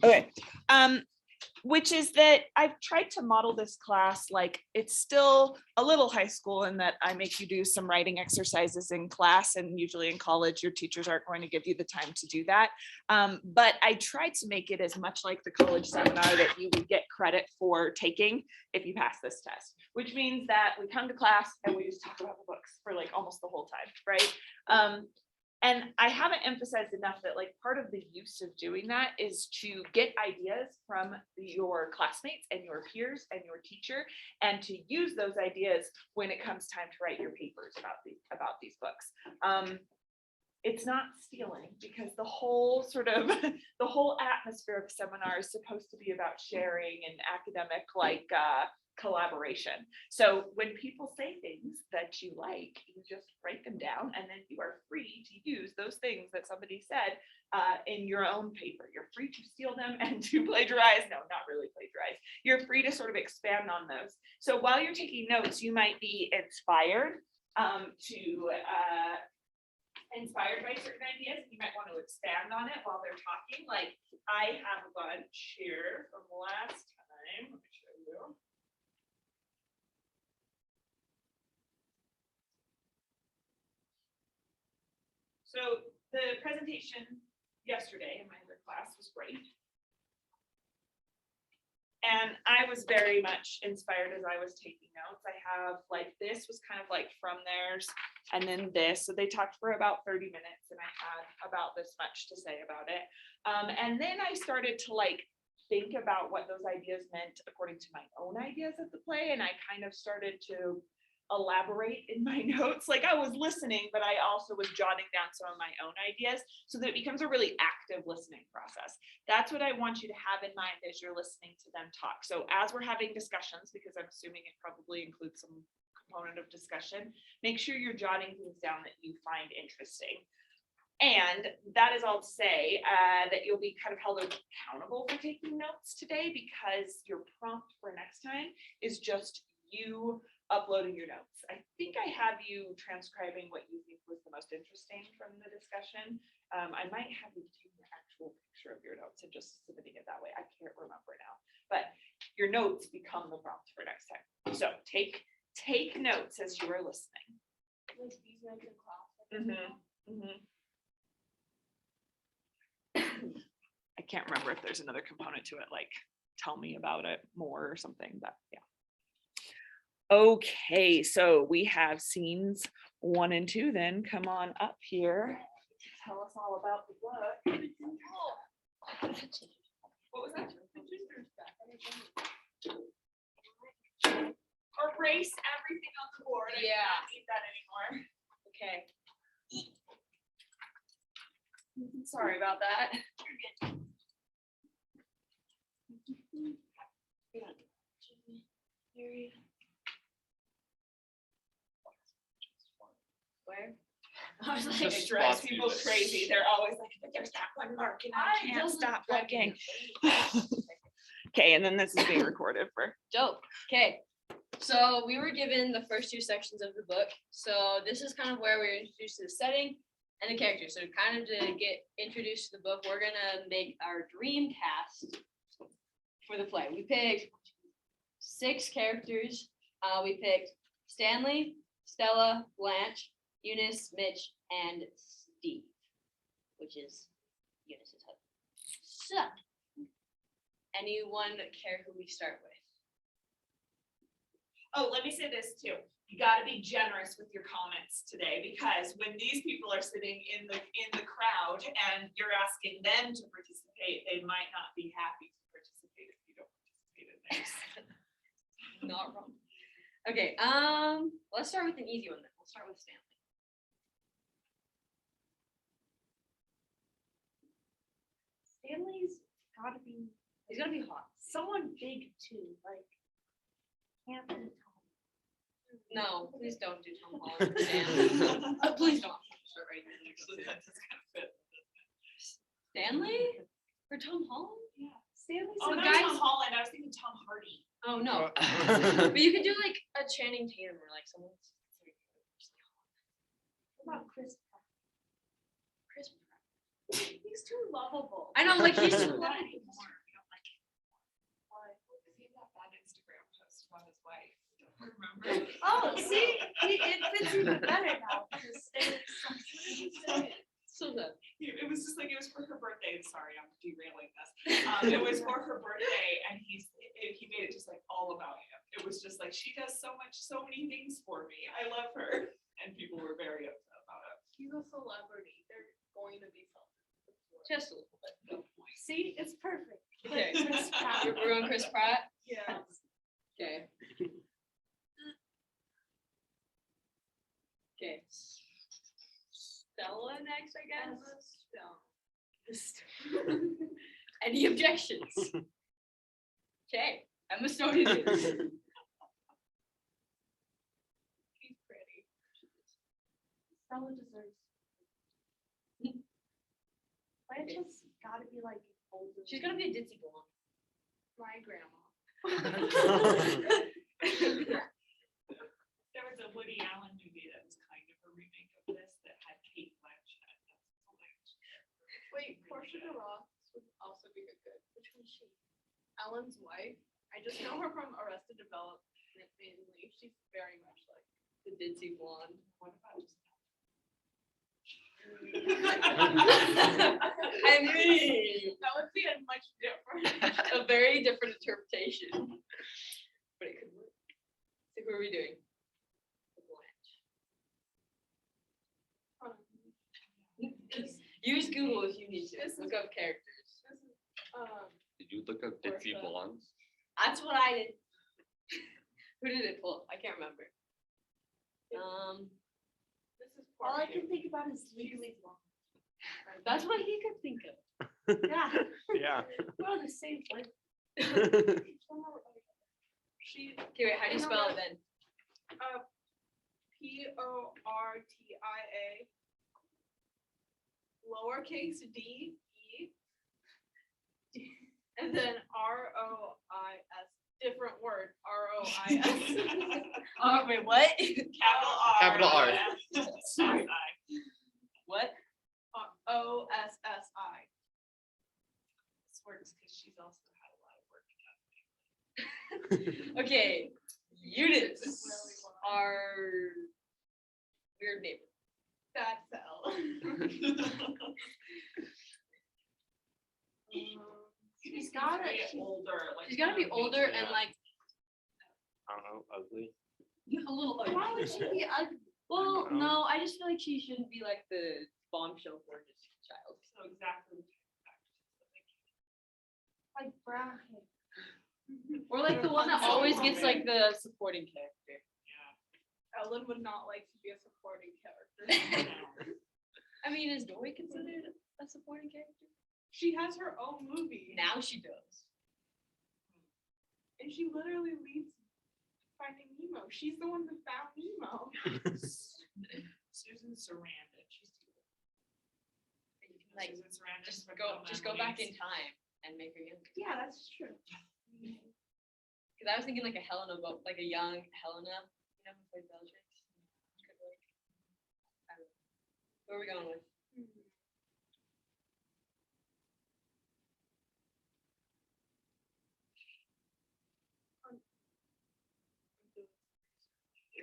Okay. Which is that I've tried to model this class like it's still a little high school in that I make you do some writing exercises in class, and usually in college your teachers aren't going to give you the time to do that. But I tried to make it as much like the college seminar that you would get credit for taking if you pass this test, which means that we come to class and we just talk about the books for like almost the whole time, right? And I haven't emphasized enough that like part of the use of doing that is to get ideas from your classmates and your peers and your teacher, and to use those ideas when it comes time to write your papers about these books. It's not stealing, because the whole sort of the whole atmosphere of seminar is supposed to be about sharing and academic like collaboration. So when people say things that you like, you just write them down, and then you are free to use those things that somebody said in your own paper. You're free to steal them and to plagiarize. No, not really plagiarize. You're free to sort of expand on those. So while you're taking notes, you might be inspired by certain ideas. You might want to expand on it while they're talking. Like I have a bunch here from last time. Let me show you. So the presentation yesterday in my other class was great. And I was very much inspired as I was taking notes. I have like, this was kind of like from theirs, and then this. So they talked for about 30 minutes and I had about this much to say about it. And then I started to like think about what those ideas meant according to my own ideas of the play. And I kind of started to elaborate in my notes. Like I was listening, but I also was jotting down some of my own ideas, so that it becomes a really active listening process. That's what I want you to have in mind as you're listening to them talk. So as we're having discussions, because I'm assuming it probably includes some component of discussion, make sure you're jotting things down that you find interesting. And that is all to say that you'll be kind of held accountable for taking notes today, because your prompt for next time is just you uploading your notes. I think I have you transcribing what you think was the most interesting from the discussion. I might have you take the actual picture of your notes and just submitting it that way. I can't remember now, but your notes become the prompt for next time. So take notes as you are listening. I can't remember if there's another component to it, like tell me about it more or something, but yeah. Okay, so we have scenes 1 and 2, then come on up here. Tell us all about the book. What was that? Erase everything on the board. Yeah. I don't need that anymore. Okay. Sorry about that. Where? I was like, it drives people crazy. They're always like, there's that one mark and I can't stop looking. Okay, and then this is being recorded for dope. Okay, so we were given the first 2 sections of the book. So this is kind of where we're introduced to the setting and the characters. So kind of to get introduced to the book, we're gonna make our dream cast for the play. We picked 6 characters. We picked Stanley, Stella, Blanche, Eunice, Mitch, and Steve, which is Eunice's husband. So, anyone care who we start with? Oh, let me say this too. You got to be generous with your comments today, because when these people are sitting in the crowd and you're asking them to participate, they might not be happy to participate if you don't participate in theirs. Not wrong. Okay, let's start with an easy one then. We'll start with Stanley. Stanley's gotta be, He's gonna be hot. someone big too, like can't be Tom. No, please don't do Tom Holland. Stanley. Please don't. Stanley? For Tom Holland? Yeah, Stanley's. Oh, So not guys- Tom Holland. I was thinking Tom Hardy. Oh no. Oh. But you could do like a Channing Tatum or like someone. What about Chris Pratt? Chris Pratt. He's too lovable. I know, like he's Not too anymore. Remember? Oh, see, it fits even better now. because there's some- So the, It was just like, it was for her birthday. Sorry, I'm derailing this. It was for her birthday and he made it just like all about him. It was just like, she does so many things for me. I love her. And people were very upset about it. He's a celebrity. They're going to be something. just a little bit. See, it's perfect. Okay. Chris Pratt. We're going Chris Pratt. Yeah. Okay. Okay. Stella next, I guess. Any objections? Okay, Emma Stone it is. He's pretty. Stella deserves. Blanche has gotta be like older. She's gonna be a ditzy blonde. My grandma. There was a Woody Allen movie that was kind of a remake of this that had Kate Blanchett. Wait, Portia de Ross would also be a good. Which one is she? Ellen's wife. I just know her from Arrested Development mainly. She's very much like. The ditzy blonde. What about just I mean, That would be a much different. a very different interpretation. But it could work. So who are we doing? Blanche. Use Google if you need to. This is- Look up characters. This is, Did you look up ditzy Portia. blondes? That's what I did. Who did it pull? I can't remember. this is All I Portia. can think about is Legally Blonde. That's what he could think of. Yeah, Yeah. we're on the same like. She Okay, wait, how do you spell it then? Portia. Lowercase d e. And then ROIS. Different word. ROIS. Oh, wait, what? capital R? Capital R. Sorry. What? OSSI. This works because she's also had a lot of work. Okay, units It's really wild. are weird neighbor. That's L. She's gotta. Older. Like She's gotta be older and like I don't know, ugly. a little ugly. Why would she be ugly? Well, no, I just feel like she shouldn't be like the bombshell gorgeous child. So exactly. Like brown hair. Or like the one that always gets like the supporting character. Ellen would not like to be a supporting character. I mean, is Dory considered a supporting character? She has her own movie. Now she does. And she literally leads Finding Nemo. She's the one that found Nemo. Susan Sarandon. She's too old. Like, Susan Sarandon Just from go back in Memories. time and make her younger. Yeah, that's true. Because I was thinking like a Helena, but like a young Helena, you know, who played Bellatrix. Could work. I don't know. Where are we going with?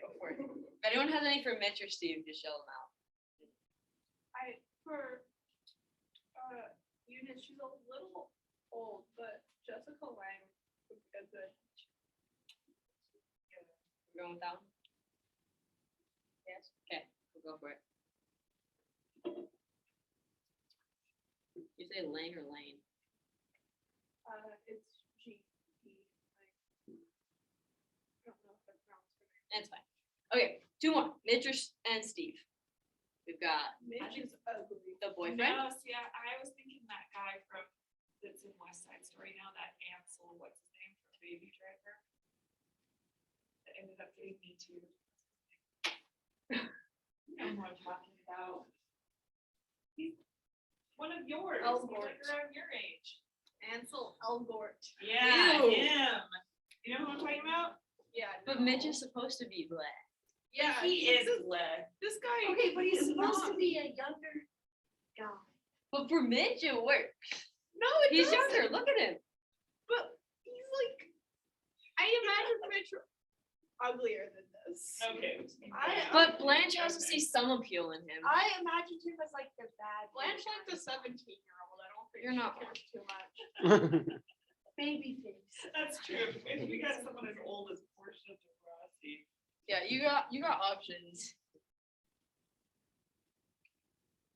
Go for it. If anyone has any for Mitch or Steve, just yell them out. For Eunice, she's a little old, but Jessica Lange would be a good. We're going with that one? Yes? Okay, we'll go for it. You say Lang or Lane? It's G E. I don't know if I pronounced her name. That's fine. Okay, two more. Mitch and Steve. We've got Mitch is ugly. the boyfriend. No, see, I was thinking that guy from, that's in West Side Story now, that Ansel, what's his name, from Baby Driver? That ended up getting me too. You know who I'm talking about. He's one of yours. He's like around your age. Ansel Elgort. Yeah, Ew. him. You know who I'm talking about? Yeah. But no. Mitch is supposed to be black. Yeah, He is glad. This guy. Okay, but he's is supposed to not. be a younger guy. But for Mitch, it works. No, it He's doesn't. younger. Look at him. But he's like, I imagine Mitch ugly uglier than this. Okay. But Blanche has to see some appeal in him. I imagined him as like the bad. Blanche like the 17-year-old. I don't think You're she not cares too much. baby face. That's true. If we got someone as old as Portia de Rossi. Yeah, you got options.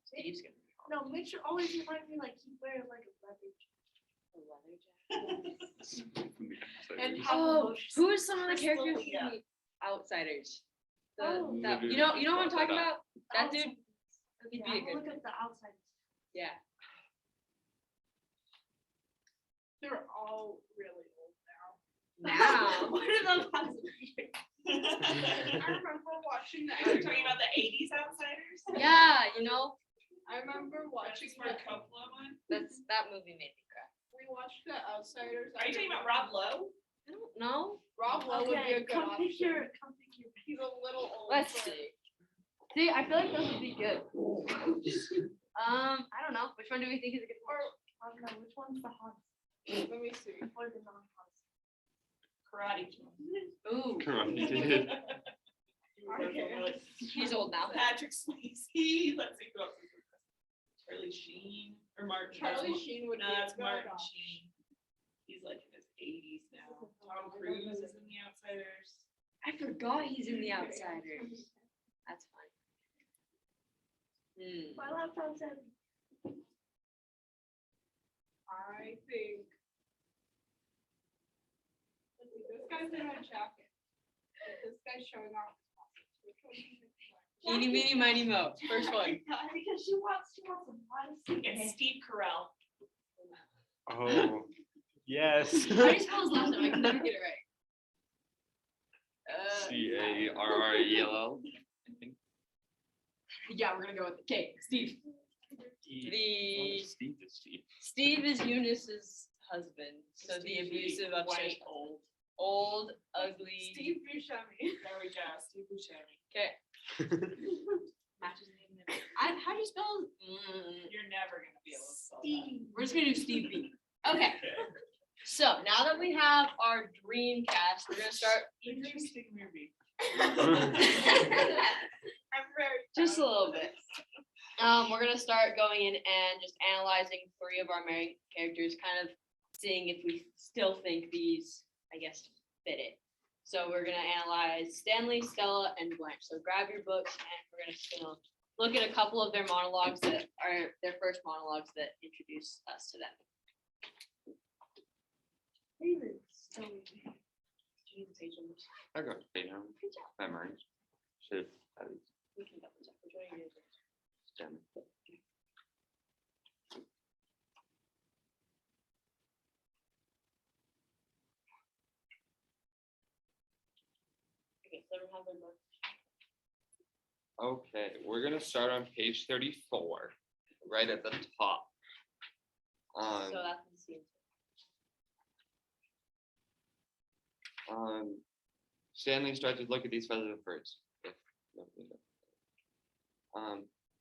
Steve's gonna be hard. No, Mitch always reminds me like he wears like a leather and have Oh, emotions. who are some of the Crystal characters Leah. from the Outsiders? Oh. You know what I'm talking about? That dude, Outsiders. he'd Okay, be a I'll good look up the outsiders. yeah. They're all really old now. Now, What are those outsiders? I remember watching the. Are you talking about the 80s Outsiders? yeah, you know, I remember watching Watching for the. Coppola one? that movie made me cry. We watched The Outsiders. Are you talking about Rob Lowe? I don't know. Rob Lowe would be a good come pick option. come pick your. He's a little old. Let's but- see. See, I feel like those would be good. I don't know. Which one do we think is a good one? I don't know which one's the hottest Let me see. or the non-hottest. Karate Kid. Ooh, he's old now. Patrick Swayze. Let's see who else is in this. Charlie Sheen or Martin. Charlie Sheen would No, be a that's good Martin option. Sheen. He's like in his 80s now. Tom Cruise is in The Outsiders. I forgot he's in The Outsiders. That's fine. Hmm. My laptop said. I think. Let's see, this guy's in a jacket. This guy's showing off his muscles. Which one do you think is like? Eeny, meeny, miny, mo. First one. Because she wants some honesty. It's Steve Carell. Oh, yes. How do you spell his last name? I can never get it right. Carrell. I think. Yeah, we're gonna go with okay, Steve. The Steve is Steve. Steve is Eunice's husband, so the abusive, upstairs, White, old. old, ugly. Steve Buscemi. There we go. Steve Buscemi. Okay. Matches name and everything. How do you spell? You're never gonna be able to spell that. Steve. We're just gonna do Steve B. Okay. So now that we have our dream cast, we're gonna start Interesting movie. I'm very. just a proud. little bit. We're gonna start going in and just analyzing 3 of our main characters, kind of seeing if we still think these, I guess, fit it. So we're gonna analyze Stanley, Stella, and Blanche. So grab your books and we're gonna look at a couple of their monologues that are their first monologues that introduce us to them. David. So Do you need the page numbers? I got paid him. Good job. Memory. Should have We can double check. Which one are you using? done. Okay, so everyone have their books. Okay, we're gonna start on page 34, right at the top. So that's the scene. Stanley starts to look at these feathers first.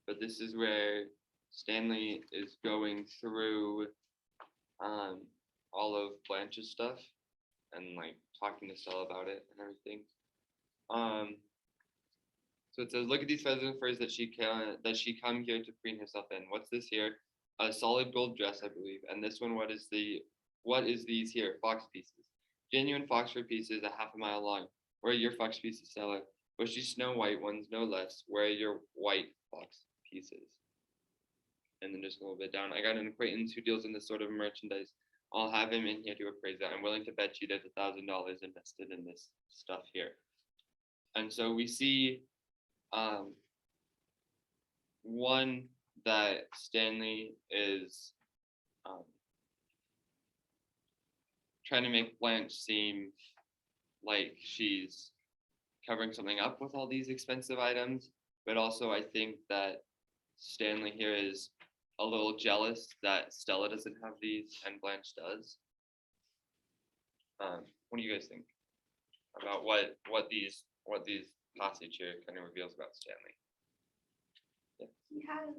But this is where Stanley is going through all of Blanche's stuff and like talking to Stella about it and everything. So it says, look at these feathers and furs that she come here to preen herself in. What's this here? A solid gold dress, I believe. And this one, what is these here? Fox pieces. Genuine fox fur pieces, a half a mile long. Where are your fox pieces, Stella? Bushy snow white ones, no less. Where are your white fox pieces? And then just a little bit down. I got an acquaintance who deals in this sort of merchandise. I'll have him in here to appraise it. I'm willing to bet you there's $1,000 invested in this stuff here. And so we see one that Stanley is trying to make Blanche seem like she's covering something up with all these expensive items, but also I think that Stanley here is a little jealous that Stella doesn't have these and Blanche does. What do you guys think about what these passage here kind of reveals about Stanley? he has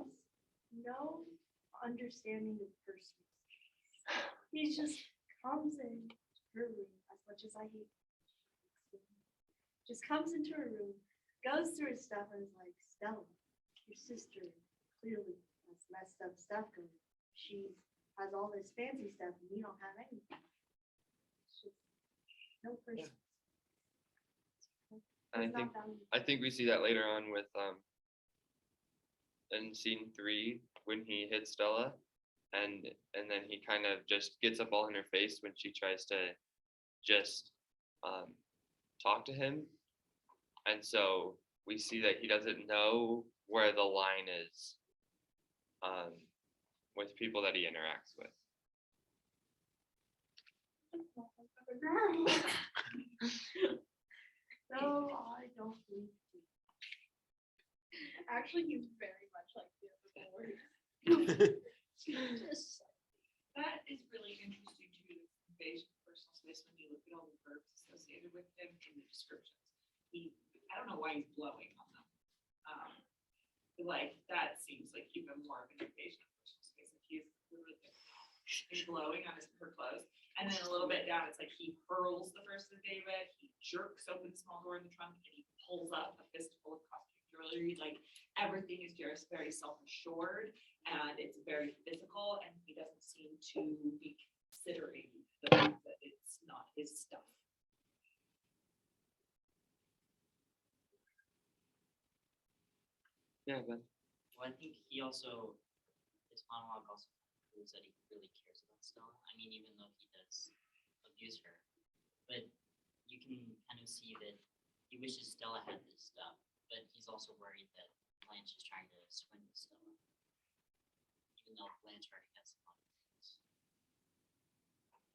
no understanding of persons. He just comes in her room as much as I hate. just comes into her room, goes through his stuff and is like, Stella, your sister clearly has messed up stuff going. She has all this fancy stuff and you don't have anything. It's just no person. And I think we see that later on with in scene 3 when he hits Stella, and then he kind of just gets up all in her face when she tries to just talk to him, and so we see that he doesn't know where the line is with people that he interacts with. No, I don't believe you. Actually, he's very much like the other boys. That is really interesting to me, the invasion of personal space, when you look at all the verbs associated with him in the descriptions. I don't know why he's blowing on them. Like, that seems like even more of an invasion of personal space, if he's literally just blowing on her clothes. And then a little bit down, it's like he hurls the first of David, he jerks open the small door in the trunk, and he pulls up a fistful of costume jewelry. Like, everything is just very self-assured and it's very physical, and he doesn't seem to be considering the fact that it's not his stuff. Yeah, but Well, I think he also, his monologue also proves that he really cares about Stella. I mean, even though he does abuse her, but you can kind of see that he wishes Stella had this stuff, but he's also worried that Blanche is trying to swindle Stella, even though Blanche already has some other things.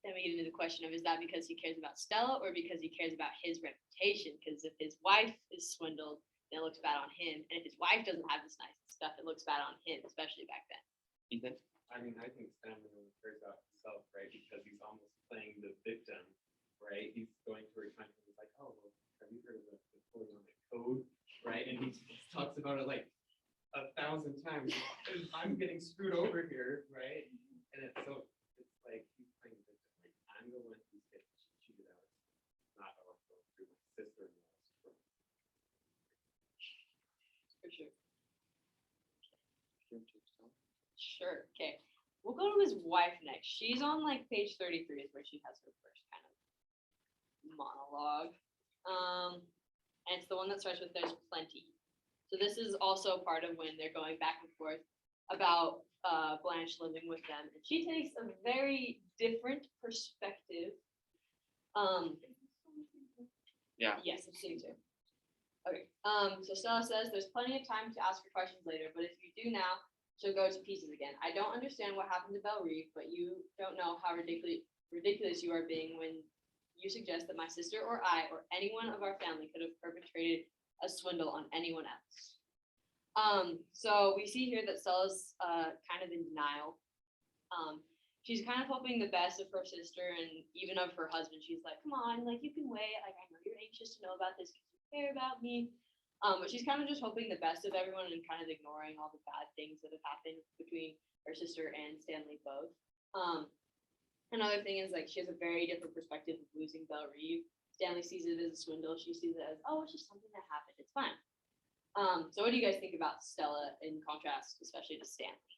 Then we get into the question of, is that because he cares about Stella or because he cares about his reputation? Because if his wife is swindled, then it looks bad on him. And if his wife doesn't have this nice stuff, it looks bad on him, especially back then. Ethan? I mean, I think Stanley only cares about himself, right? Because he's almost playing the victim, right? He's going through a time where he's like, oh, well, have you heard of the Napoleonic Code, right? And he talks about it like 1,000 times. I'm getting screwed over here, right? And it's like he's playing the victim. Like, I'm the one who's getting cheated out, not going through my sister-in-law's. For sure. Sure. Okay. We'll go to his wife next. She's on like page 33 is where she has her first kind of monologue. And it's the one that starts with "There's plenty." So this is also part of when they're going back and forth about Blanche living with them. And she takes a very different perspective. Yeah. Yes, I'm seeing too. Okay. So Stella says there's plenty of time to ask her questions later, but if you do now, she'll go to pieces again. I don't understand what happened to Belle Reeve, but you don't know how ridiculous you are being when you suggest that my sister or I or anyone of our family could have perpetrated a swindle on anyone else. So we see here that Stella's kind of in denial. She's kind of hoping the best of her sister and even of her husband. She's like, come on, like you can wait. Like I know you're anxious to know about this because you care about me. But she's kind of just hoping the best of everyone and kind of ignoring all the bad things that have happened between her sister and Stanley both. Another thing is like she has a very different perspective of losing Belle Reeve. Stanley sees it as a swindle. She sees it as, oh, it's just something that happened. It's fine. So what do you guys think about Stella in contrast, especially to Stanley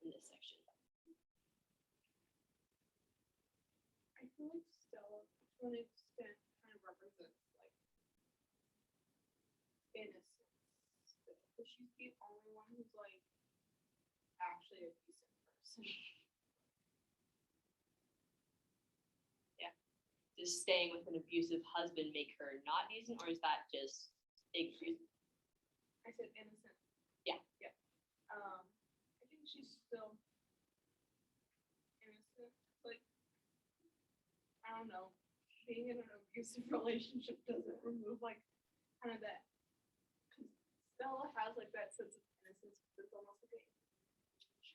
in this section? I feel like Stella, to an extent, kind of represents like innocence. But she's the only one who's like actually a decent person. Does staying with an abusive husband make her not decent, or is that just excuse? I said innocent. Yeah. Yeah. I think she's still innocent. Like, I don't know. Being in an abusive relationship doesn't remove like kind of that. Cause Stella has like that sense of innocence. It's almost like a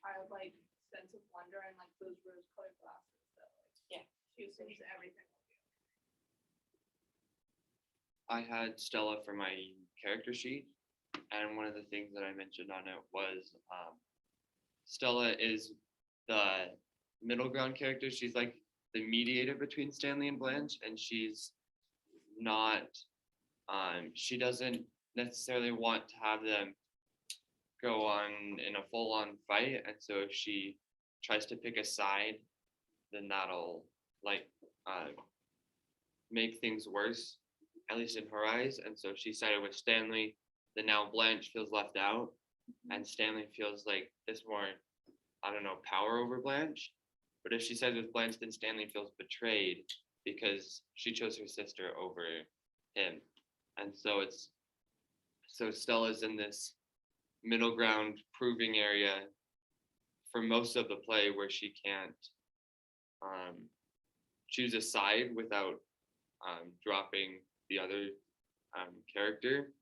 childlike sense of wonder and like those rose-colored glasses that like she assumes everything. I had Stella for my character sheet, and one of the things that I mentioned on it was Stella is the middle ground character. She's like the mediator between Stanley and Blanche, and she's not She doesn't necessarily want to have them go on in a full-on fight, and so if she tries to pick a side, then that'll like make things worse, at least in her eyes. And so she sided with Stanley. Then now Blanche feels left out, and Stanley feels like this more, I don't know, power over Blanche. But if she sides with Blanche, then Stanley feels betrayed because she chose her sister over him. And so Stella's in this middle ground proving area for most of the play where she can't choose a side without dropping the other character.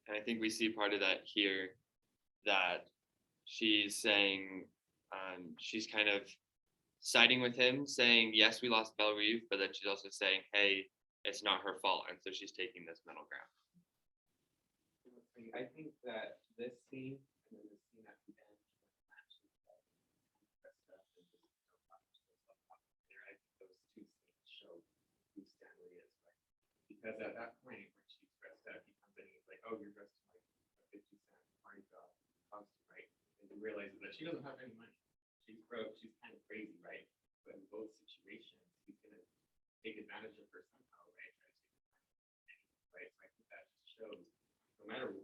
And I think we see part of that here, that she's saying, she's kind of siding with him, saying, yes, we lost Belle-Reve, but then she's also saying, hey, it's not her fault. And so she's taking this middle ground. I think that this scene and then the scene at the end, when Blanche is like dressed up and just there, I think those two scenes show who Stanley is, right? Because at that point, when she's dressed up, he comes in and he's like, "Oh, you're dressed in like a 50-cent Mardi Gras costume, right?" And he realizes that she doesn't have any money. She's broke. She's kind of crazy, right? But in both situations, he's gonna take advantage of her somehow, right? Try to take advantage of her, right? So I think that just shows, no matter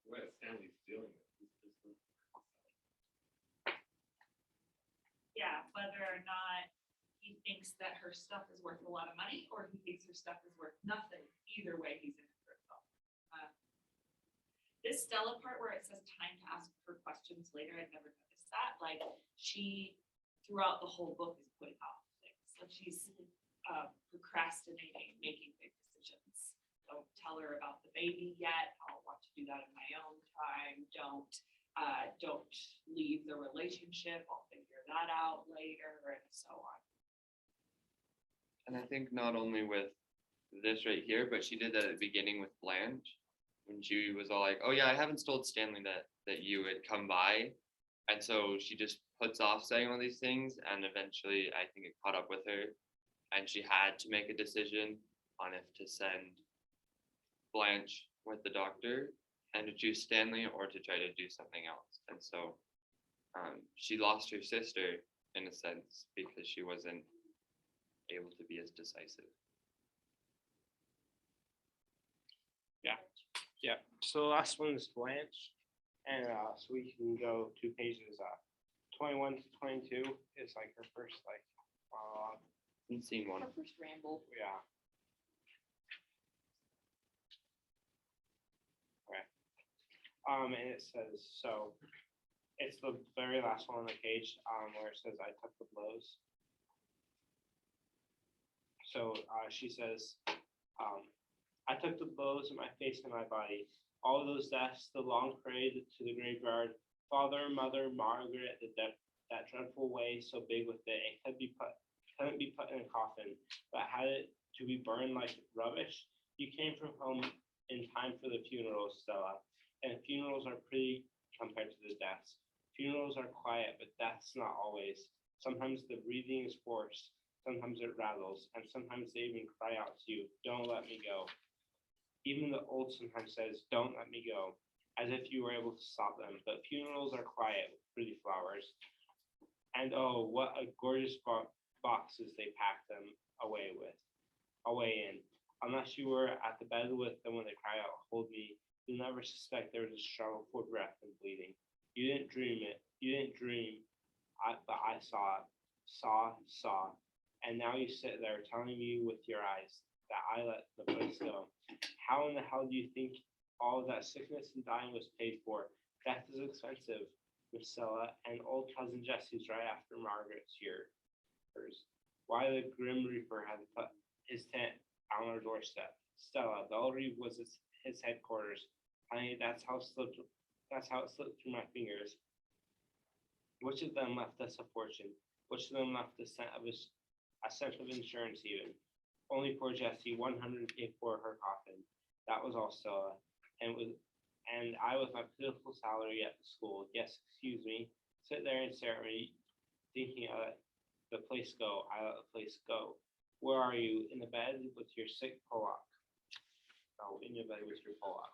what Stanley's dealing with, he's just looking for himself. Yeah, whether or not he thinks that her stuff is worth a lot of money or he thinks her stuff is worth nothing, either way, he's in it for himself. This Stella part where it says time to ask her questions later, I've never noticed that. Like, she throughout the whole book is putting off things. Like, she's procrastinating, making big decisions. Don't tell her about the baby yet. I'll want to do that in my own time. Don't leave the relationship. I'll figure that out later, and so on. And I think not only with this right here, but she did that at the beginning with Blanche, when she was all like, "Oh yeah, I haven't told Stanley that you would come by," and so she just puts off saying all these things, and eventually I think it caught up with her, and she had to make a decision on if to send Blanche with the doctor and to choose Stanley or to try to do something else. And so she lost her sister in a sense because she wasn't able to be as decisive. Yeah, so the last one is Blanche, and so we can go 2 pages. 21 to 22 is like her first like monologue. In scene one. Her first ramble. Yeah. Okay. And it says, so it's the very last one on the page, where it says, "I took the blows." So she says, "I took the blows in my face and my body. All those deaths, the long parade to the graveyard, father, mother, Margaret, that dreadful way so big with it, it couldn't be put in a coffin, but had it to be burned like rubbish. You came from home in time for the funeral, Stella, and funerals are pretty compared to the deaths. Funerals are quiet, but death's not always. Sometimes the breathing is forced, sometimes it rattles, and sometimes they even cry out to you, 'Don't let me go.' Even the old sometimes says, 'Don't let me go,' as if you were able to stop them. But funerals are quiet with pretty flowers. And oh, what a gorgeous boxes they pack them away in. Unless you were at the bed with them when they cry out, 'Hold me,' you'll never suspect there was a struggle for breath and bleeding. You didn't dream it. You didn't dream, but I saw it. Saw. And now you sit there telling me with your eyes that I let the place go. How in the hell do you think all of that sickness and dying was paid for? Death is expensive, Miss Stella, and old cousin Jesse's right after Margaret's here. Why the Grim Reaper had put his tent on our doorstep. Stella, Belle-Reve was his headquarters. Honey, that's how it slipped through my fingers. Which of them left us a fortune? Which of them left a cent of insurance even? Only poor Jessie, 100 paid for her coffin. That was all Stella. And I with my pitiful salary at the school. Yes, excuse me. Sit there and stare at me, thinking I let the place go. I let the place go. Where are you? In the bed with your sick Pollock. No, anybody with your poll up.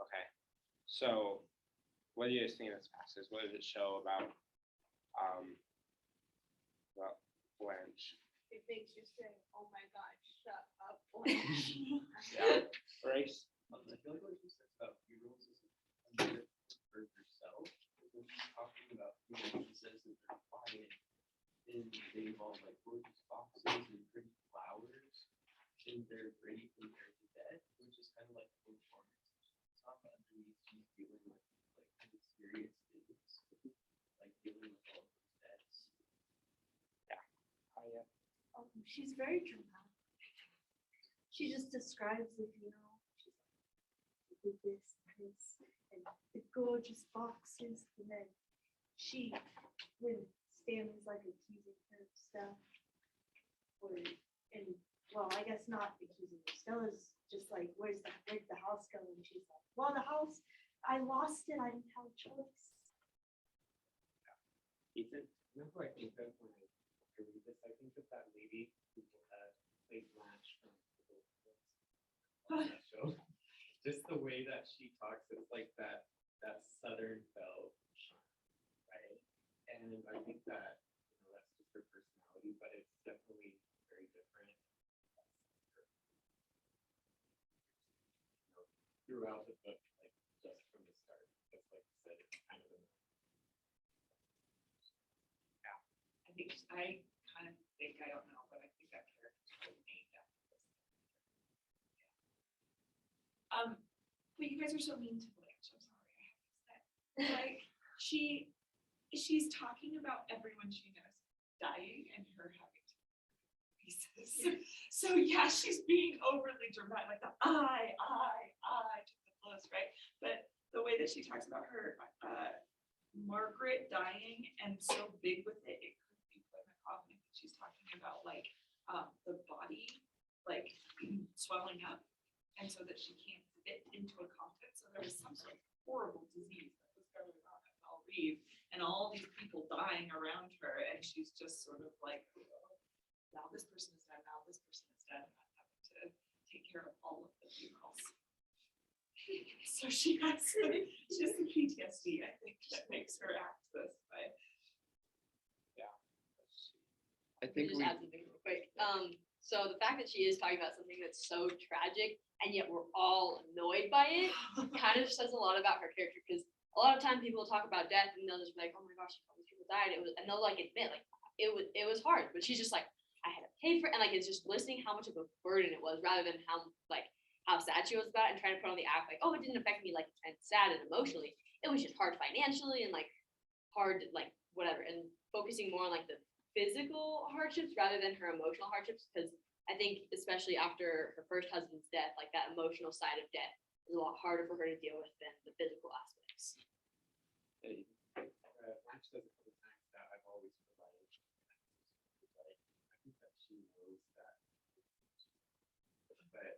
Okay, so what do you guys think of this passage? What does it show about, well, Blanche? It makes you say, oh my God, shut up. Blanche." Yeah, Grace? I feel like what you said about funerals is a bit for yourself. When she's talking about funerals, she says that they're quiet and they involve like gorgeous boxes and pretty flowers and they're ready compared to death, which is kind of like a performance. It's not that underneath she's dealing with like kind of serious things, like dealing with all of those deaths. She's very dramatic. She just describes the funeral. She's like, "We did this, and the gorgeous boxes, and then when Stanley's like accusing her of stuff, well, I guess not accusing her. Stella's just like, where'd the house go? And she's like, well, the house, I lost it. I didn't have a choice. Ethan, you know who I think of when I read this? I think of that lady who played Blanche from the Golden Girls on that show. Just the way that she talks, it's like that Southern belle, right? And I think that that's just her personality, but it's definitely very different. Throughout the book, like just from the start, just like you said, it's kind of a I kind of think, I don't know, but I think that character's really named after this. But you guys are so mean to Blanche, I'm sorry, I have to say. Like, she's talking about everyone she knows dying and her having to pieces. So yeah, she's being overly dramatic, like the I took the blows, right? But the way that she talks about her, Margaret dying and so big with it, it could be Plymouth Rock. I think she's talking about like the body like swelling up, and so that she can't fit into a coffin. So there was some sort of horrible disease that was going on at Belle Reve, and all these people dying around her, and she's just sort of like, oh, now this person is dead, now this person is dead, and I'm having to take care of all of the funerals. So she has some PTSD, I think, that makes her act this way. I Let me think just we, add something real quick. So the fact that she is talking about something that's so tragic and yet we're all annoyed by it kind of says a lot about her character, because a lot of time people talk about death and they'll just be like, oh my gosh, all these people died. And they'll like admit like it was hard, but she's just like, I had to pay for it, and like it's just listening how much of a burden it was rather than how sad she was about it and trying to put on the act like, oh, it didn't affect me like and sad and emotionally. It was just hard financially and like hard like whatever, and focusing more on like the physical hardships rather than her emotional hardships, because I think especially after her first husband's death, like that emotional side of death is a lot harder for her to deal with than the physical aspects. Blanche says a couple times that I've always provided. But I think that she knows that. But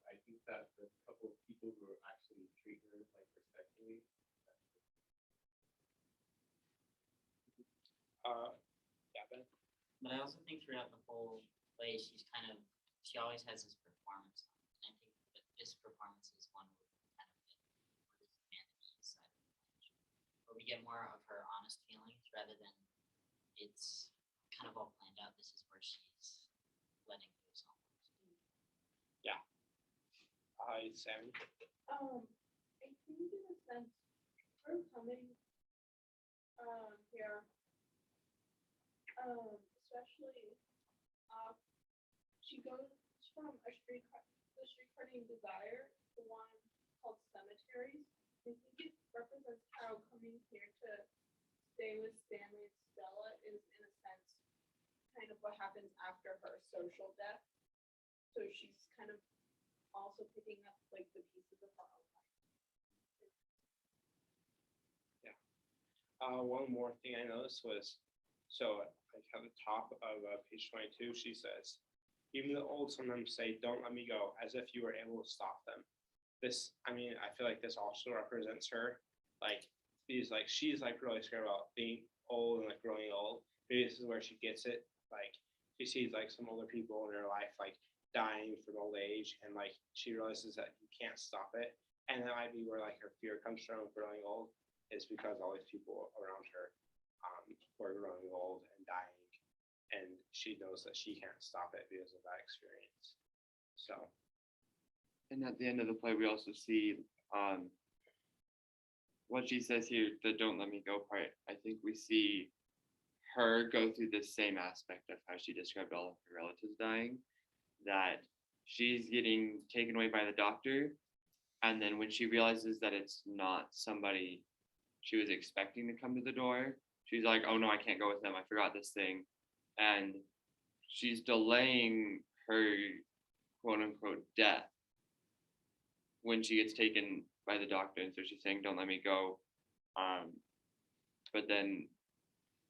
I think that the couple of people who actually treat her like respectfully. Gavin? But I also think throughout the whole play, she always has this performance. And I think that this performance is one where kind of the humanity side of Blanche, where we get more of her honest feelings rather than it's kind of all planned out. This is where she's letting loose almost. Sammy? I think in a sense, her coming here, especially she goes from the streetcar named Desire, the one called Cemeteries. I think it represents how coming here to stay with Stanley and Stella is in a sense kind of what happens after her social death. So she's kind of also picking up like the pieces of her own life. One more thing I noticed was, so like at the top of page 22, she says, even the old sometimes say, don't let me go, as if you were able to stop them. This, I feel like this also represents her. Like, she's really scared about being old and like growing old. Maybe this is where she gets it. Like, she sees like some older people in her life, like dying from old age, and like she realizes that you can't stop it, and that might be where like her fear comes from growing old, is because all these people around her who are growing old and dying, and she knows that she can't stop it because of that experience. So And at the end of the play, we also see what she says here, the "don't let me go" part. I think we see her go through the same aspect of how she described all of her relatives dying, that she's getting taken away by the doctor, and then when she realizes that it's not somebody she was expecting to come to the door, she's like, "Oh no, I can't go with them. I forgot this thing," and she's delaying her quote unquote death when she gets taken by the doctor, and so she's saying, "Don't let me go." But then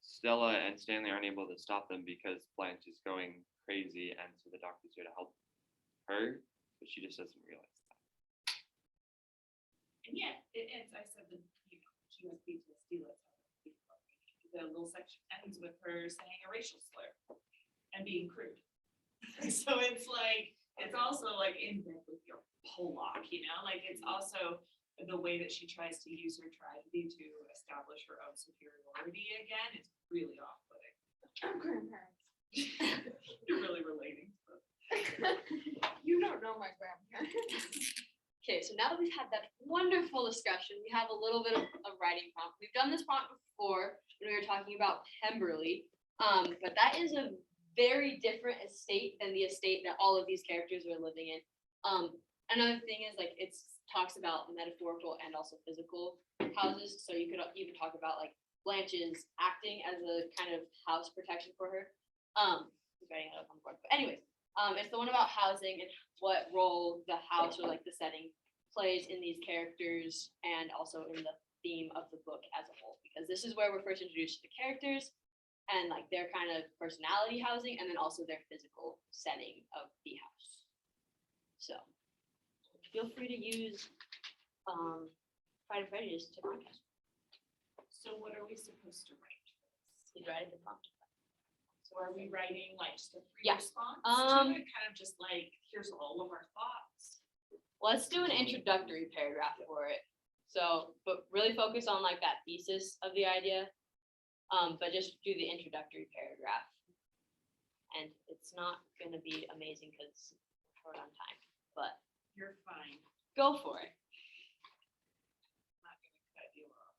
Stella and Stanley aren't able to stop them because Blanche is going crazy, and so the doctor's here to help her, but she just doesn't realize that. And yet, as I said, she has PTSD. The little section ends with her saying a racial slur and being crude. So it's like, it's also like in bed with your Pollock, like it's also the way that she tries to use her tragedy to establish her own superiority again. It's really off-putting. Our grandparents. You're really relating to them. You don't know my grandparents. Okay, so now that we've had that wonderful discussion, we have a little bit of a writing prompt. We've done this prompt before when we were talking about Pemberley, but that is a very different estate than the estate that all of these characters are living in. Another thing is like it talks about metaphorical and also physical houses. So you could even talk about like Blanche's acting as a kind of house protection for her. Just writing it up on the board. But anyways, it's the one about housing and what role the house or like the setting plays in these characters and also in the theme of the book as a whole. Because this is where we're first introduced to the characters and like their kind of personality housing and then also their physical setting of the house. So feel free to use Pride and Prejudice to podcast. So what are we supposed to write? You write the prompt. So are we writing like just a free Yeah. response Um, to it? Kind of just like, here's all of our thoughts. Let's do an introductory paragraph for it. So, but really focus on like that thesis of the idea. But just do the introductory paragraph. And it's not gonna be amazing because we're short on time, but You're fine. go for it. I'm not gonna cut you off.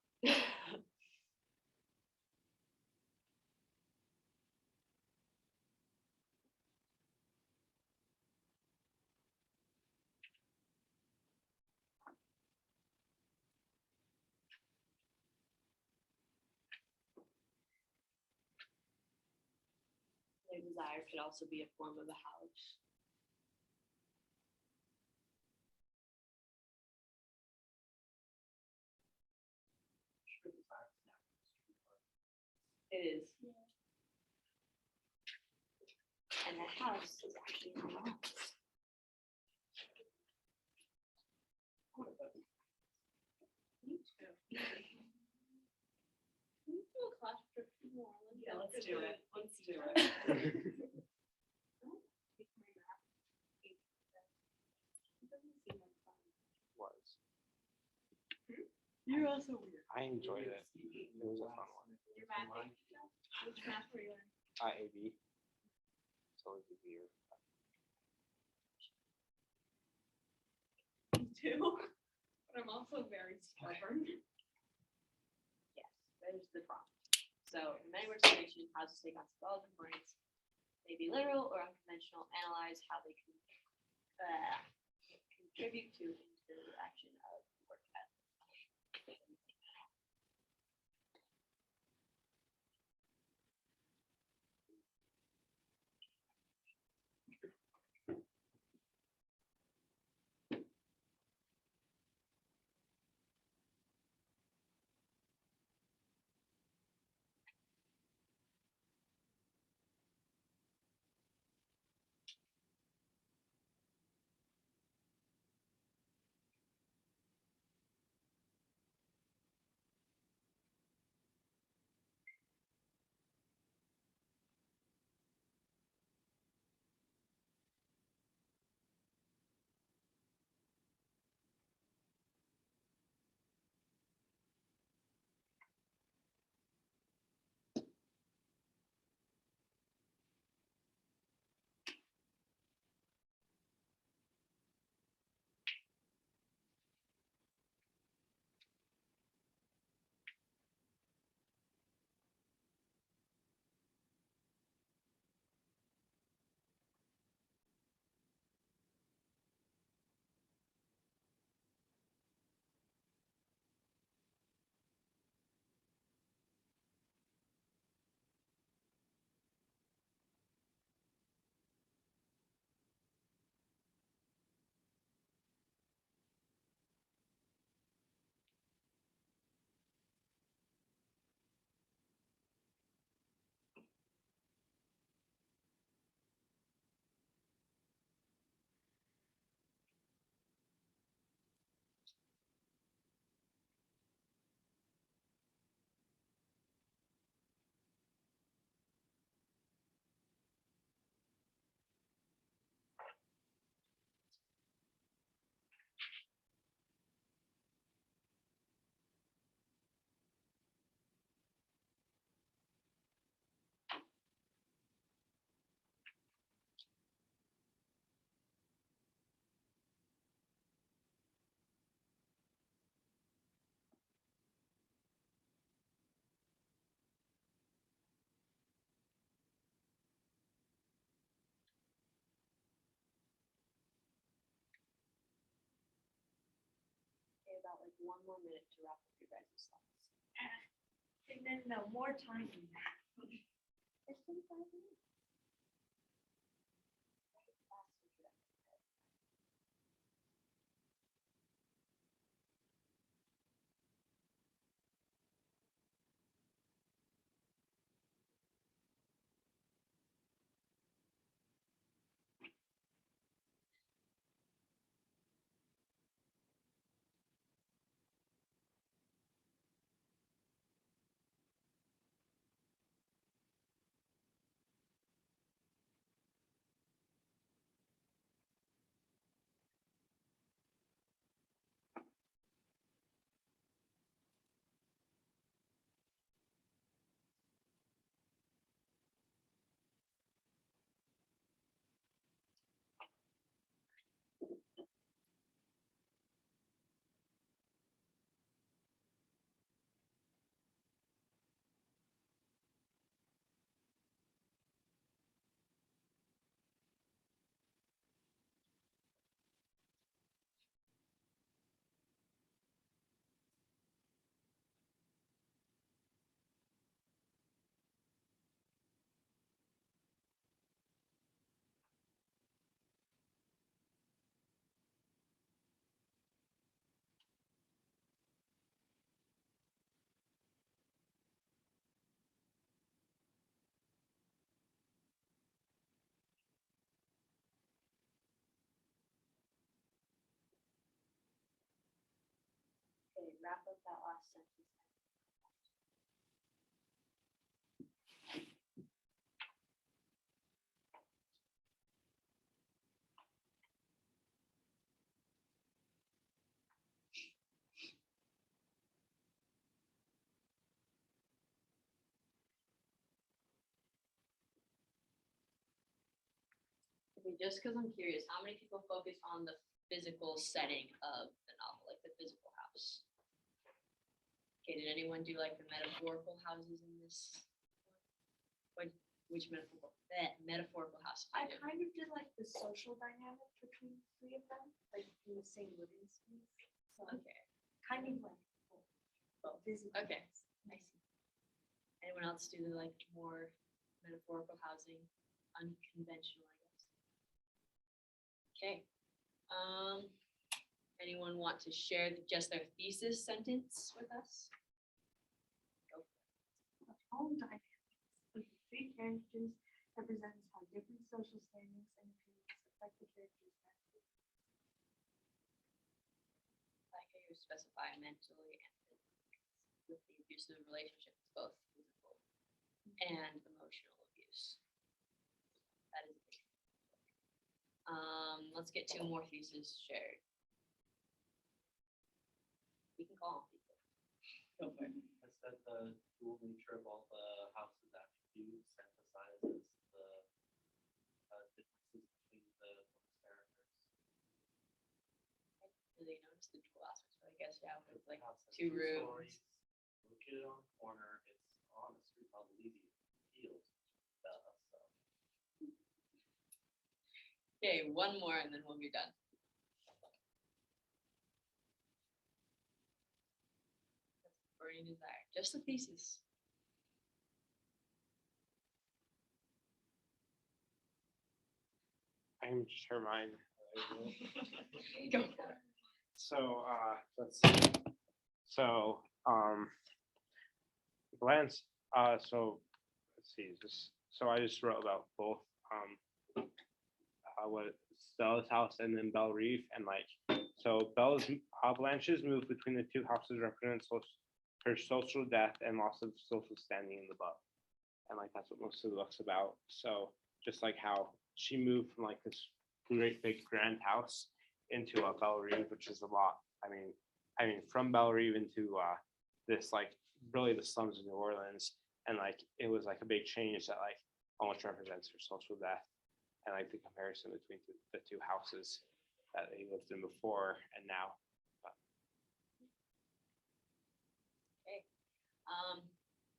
Their desire could also be a form of a house. It is. And the house is actually a house. Me too. Can we do a class trip to New Orleans? Yeah, let's do it. Let's do it. was. You're also weird. I enjoyed it. It was a fun one. You're math. Which math were you in? AB. So it was weird. Me too. But I'm also very stubborn. Yes, there's the prompt. So in many words, explanation, houses take on symbolic points, may be literal or unconventional, analyze how they can contribute to interaction of work ethic. one more minute to wrap up your guys' thoughts. And then no more time than that. It's been 5 minutes. Okay, wrap up that last sentence. Okay, just because I'm curious, how many people focus on the physical setting of the novel, like the physical house? Okay, did anyone do like the metaphorical houses in this? Which metaphorical house? I did you do? kind of did like the social dynamic between the three of them, like in the same living space. So Okay, kind of like Both. visible. Okay. I see. Anyone else do the like more metaphorical housing, unconventional, I guess? Okay. Anyone want to share just their thesis sentence with us? Home dynamics of the three characters represents how different social standings and opinions affect the characters' attitude. Like how you specify mentally and physically, with the abusive relationships, both physical and emotional abuse. That is a big thing. Let's get two more theses shared. We can call them people. Go for it. I said the dual nature of all the house's attributes emphasizes the differences between the book's characters. Really notice the dual aspects, but I guess, yeah, with like House has two rooms. stories, located on a corner, it's on the street called Levy Fields. So Okay, one more and then we'll be done. Burning desire, just a thesis. I can share mine. Go for it. So, let's see. So, Glance, so, let's see, so I just wrote about both, what Stella's house and then Belle Reeve and like, so Blanche's move between the two houses represents her social death and loss of social standing in the book. And like, that's what most of the book's about. So just like how she moved from like this great big grand house into a Belle Reeve, which is a lot. I mean, from Belle Reeve into this like really the slums of New Orleans, and like it was like a big change that like almost represents her social death, and like the comparison between the two houses that they lived in before and now.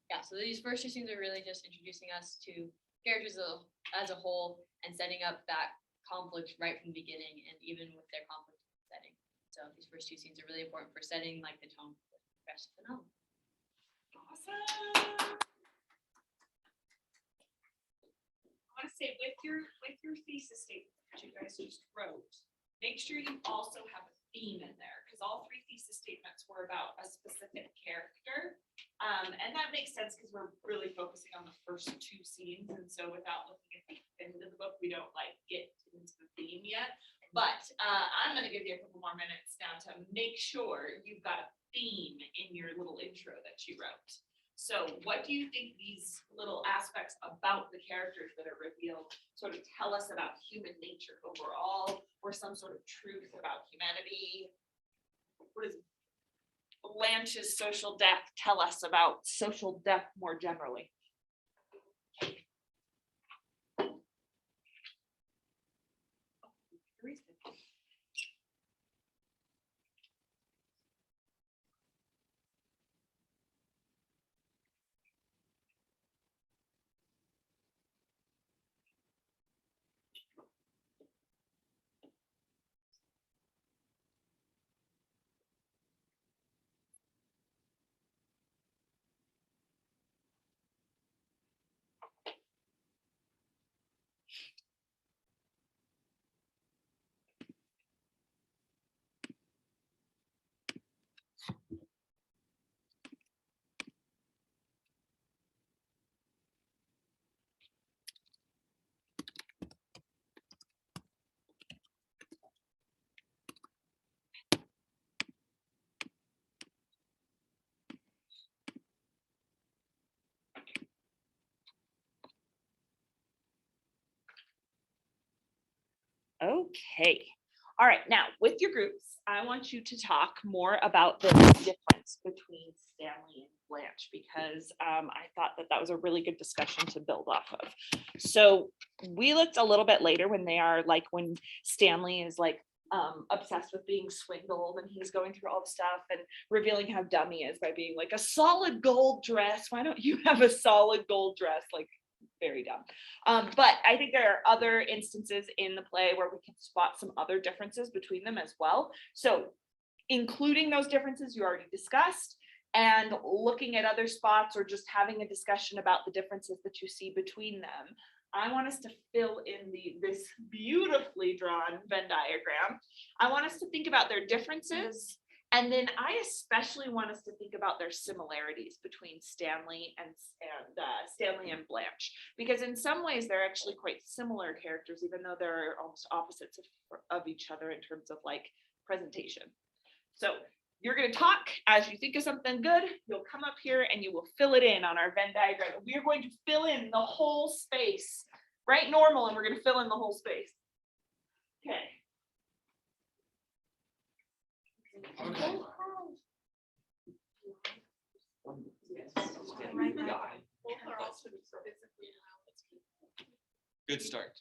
Yeah, so these first two scenes are really just introducing us to characters as a whole and setting up that conflict right from the beginning and even with their conflict setting. So these first two scenes are really important for setting like the tone for the rest of the novel. Awesome. I want to say with your thesis statement that you guys just wrote, make sure you also have a theme in there, because all three thesis statements were about a specific character. And that makes sense because we're really focusing on the first two scenes, and so without looking at the end of the book, we don't like get into the theme yet. But I'm gonna give you a couple more minutes now to make sure you've got a theme in your little intro that you wrote. So what do you think these little aspects about the characters that are revealed sort of tell us about human nature overall, or some sort of truth about humanity? What does Blanche's social death tell us about social death more generally? Okay. All right. Now, with your groups, I want you to talk more about the difference between Stanley and Blanche, because I thought that that was a really good discussion to build off of. So we looked a little bit later when they are like, when Stanley is like obsessed with being swindled, and he's going through all the stuff and revealing how dumb he is by being like, a solid gold dress. Why don't you have a solid gold dress? Like, very dumb. But I think there are other instances in the play where we can spot some other differences between them as well. So including those differences you already discussed, and looking at other spots, or just having a discussion about the differences that you see between them, I want us to fill in this beautifully drawn Venn diagram. I want us to think about their differences. And then I especially want us to think about their similarities between Stanley and Blanche, because in some ways they're actually quite similar characters, even though they're almost opposites of each other in terms of like presentation. So you're going to talk as you think of something good. You'll come up here and you will fill it in on our Venn diagram. We are going to fill in the whole space, right? Normal, and we're going to fill in the whole space. Okay. Okay. Both are also physically. Good start.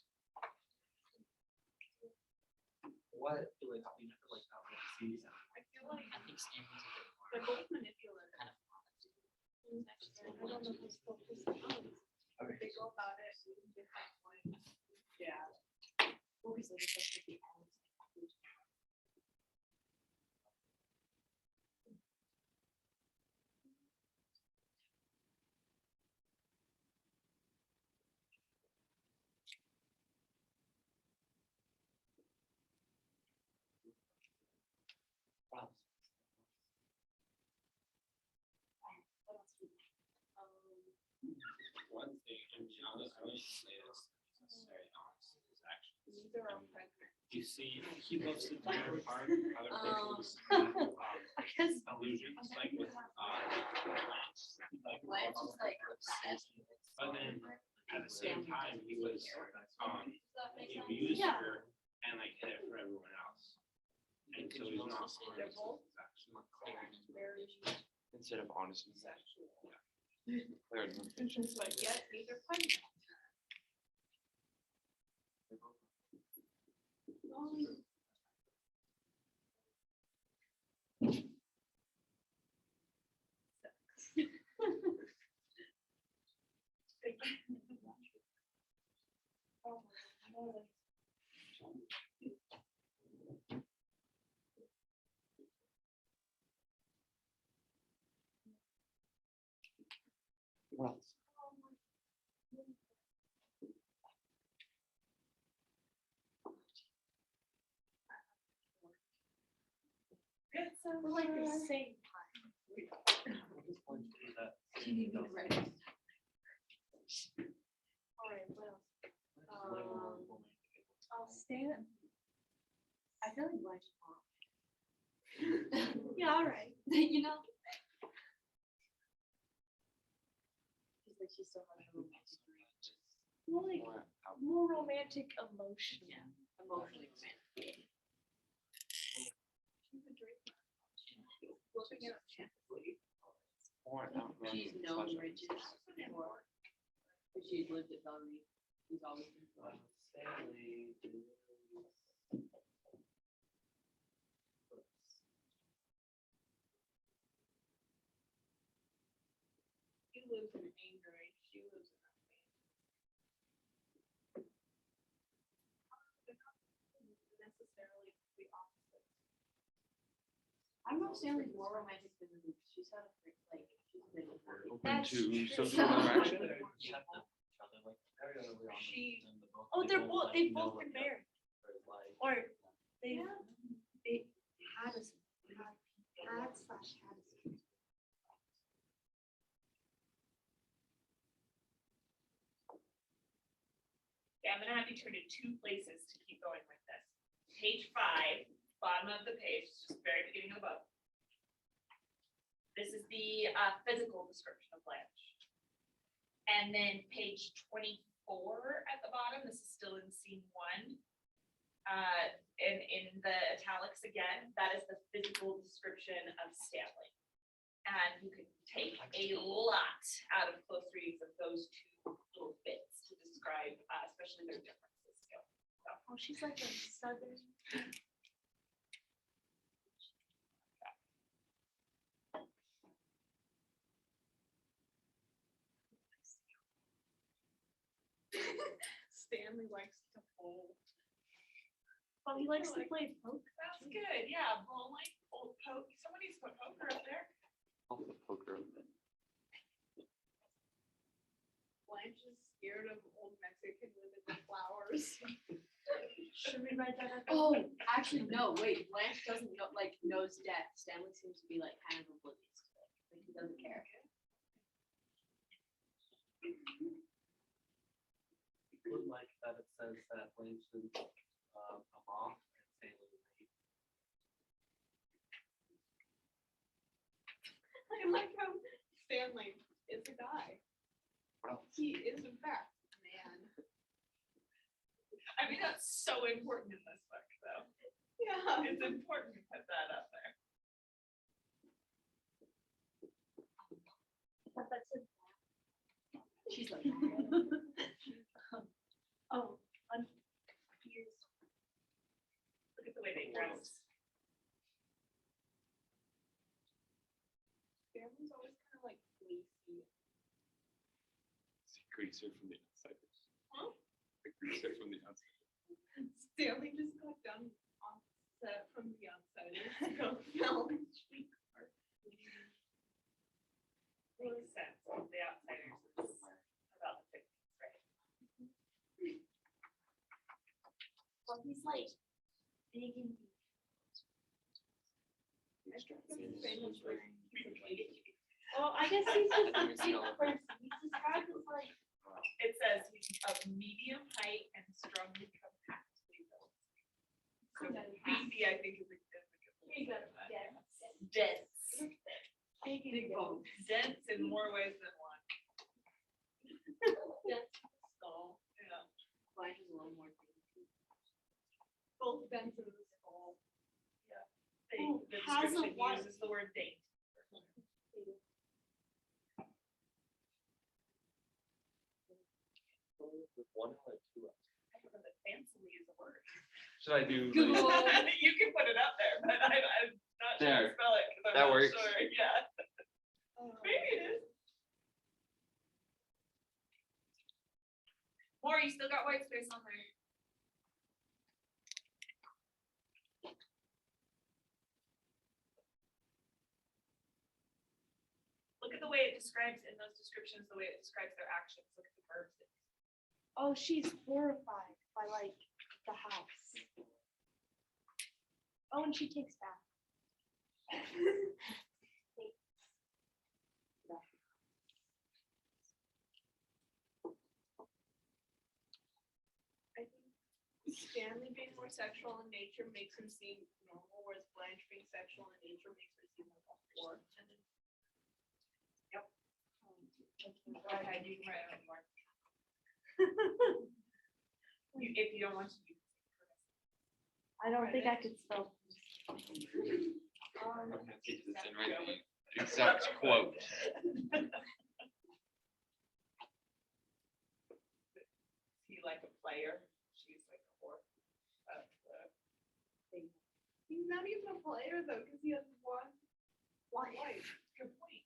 What, like, you never like that one season. I feel like I think Stanley's a bit more they're both manipulative. kind of honest. I don't know if it's focused on. Okay. They go about it in different ways. Yeah. One thing, and I wish to say this, it's very honest, is actually. Neither are pregnant. You see, he loves to tear apart other people's illusions, like with Blanche, Blanche is like obsessed with it. but then at the same time, he was Does that make he sense? abused Yeah. her and like hid it for everyone else. And so he's not. They're both more clear and Very. Instead of honesty. But yet neither pregnant. Oh my God. What else? We're like the same time. Alright, well, I'll stand. I feel like Blanche mom. Yeah, alright. You know? She's like, she's so much romantic. More like, more romantic emotion. Emotionally romantic. She's known riches before. She's lived at Bellevue. She's always been. He lives in anger, and she lives in a necessarily the opposite. I'm not Stanley's more romantic than Luke. She's had a freak, like, she's been with her. Open That's to true. social interaction? She- Oh, they're both, they've both been married. Or they had a, had slash had a. Okay, I'm gonna have you turn to two places to keep going with this. Page 5, bottom of the page, just very beginning of the book. This is the physical description of Blanche. And then page 24 at the bottom, this is still in scene 1. And in the italics again, that is the physical description of Stanley. And you can take a lot out of close reads of those two little bits to describe, especially their differences. Oh, she's like a southern. Stanley likes to bowl. Oh, he likes to play poker. That's good, yeah, bowling, old poke, somebody's put poker up there. Off the poker. Blanche is scared of old Mexican women with flowers. Should we write that up? Oh, actually, no, wait, Blanche doesn't know, like, knows death. Stanley seems to be like kind of oblivious to it. Like, he doesn't care. I would like that it says that Blanche is a mom and Stanley is a maid. I like how Stanley is a guy. He is in fact a man. I mean, that's so important in this book, though. Yeah. It's important to put that up there. But that's it. She's like, Oh, Look at the way they dress. Stanley's always kind of like fleecy. Greaser from the outsiders. Huh? The greaser from the outside. Stanley just got done on set from the Outsiders to go film Streetcar. Makes sense. The Outsiders is about the 50s, right? well, he's like big and I think it's famous for well, I guess he's just a big person. He's described as like It says he's of medium height and strongly compactly built. So beefy, I think is a good. big, yeah, Dense. big and bone. Dense in more ways than one. skull. Yeah. Blanche is a little more dainty. Both bends of the skull. Who The has a description wife? uses the word date. With one or two. I don't know that fancily is a word. Should I do? Google. You can put it up there, but I'm not sure There. to spell it, 'cause I'm That not works. sure, yeah. Maybe it is. Or you still got white space on there. Look at the way it it describes in those descriptions, the way it describes their actions, look at the verbs. Oh, she's horrified by like the house. Oh, and she takes back. I think Stanley being more sexual in nature makes him seem normal, whereas Blanche being sexual in nature makes her seem like a whore. And then Okay, you can write it more. If you don't want to. I don't think I could spell. I'm gonna take this and write the exact quote. He like a player, she's like a whore. he's not even a player though, because he has one wife. Good point.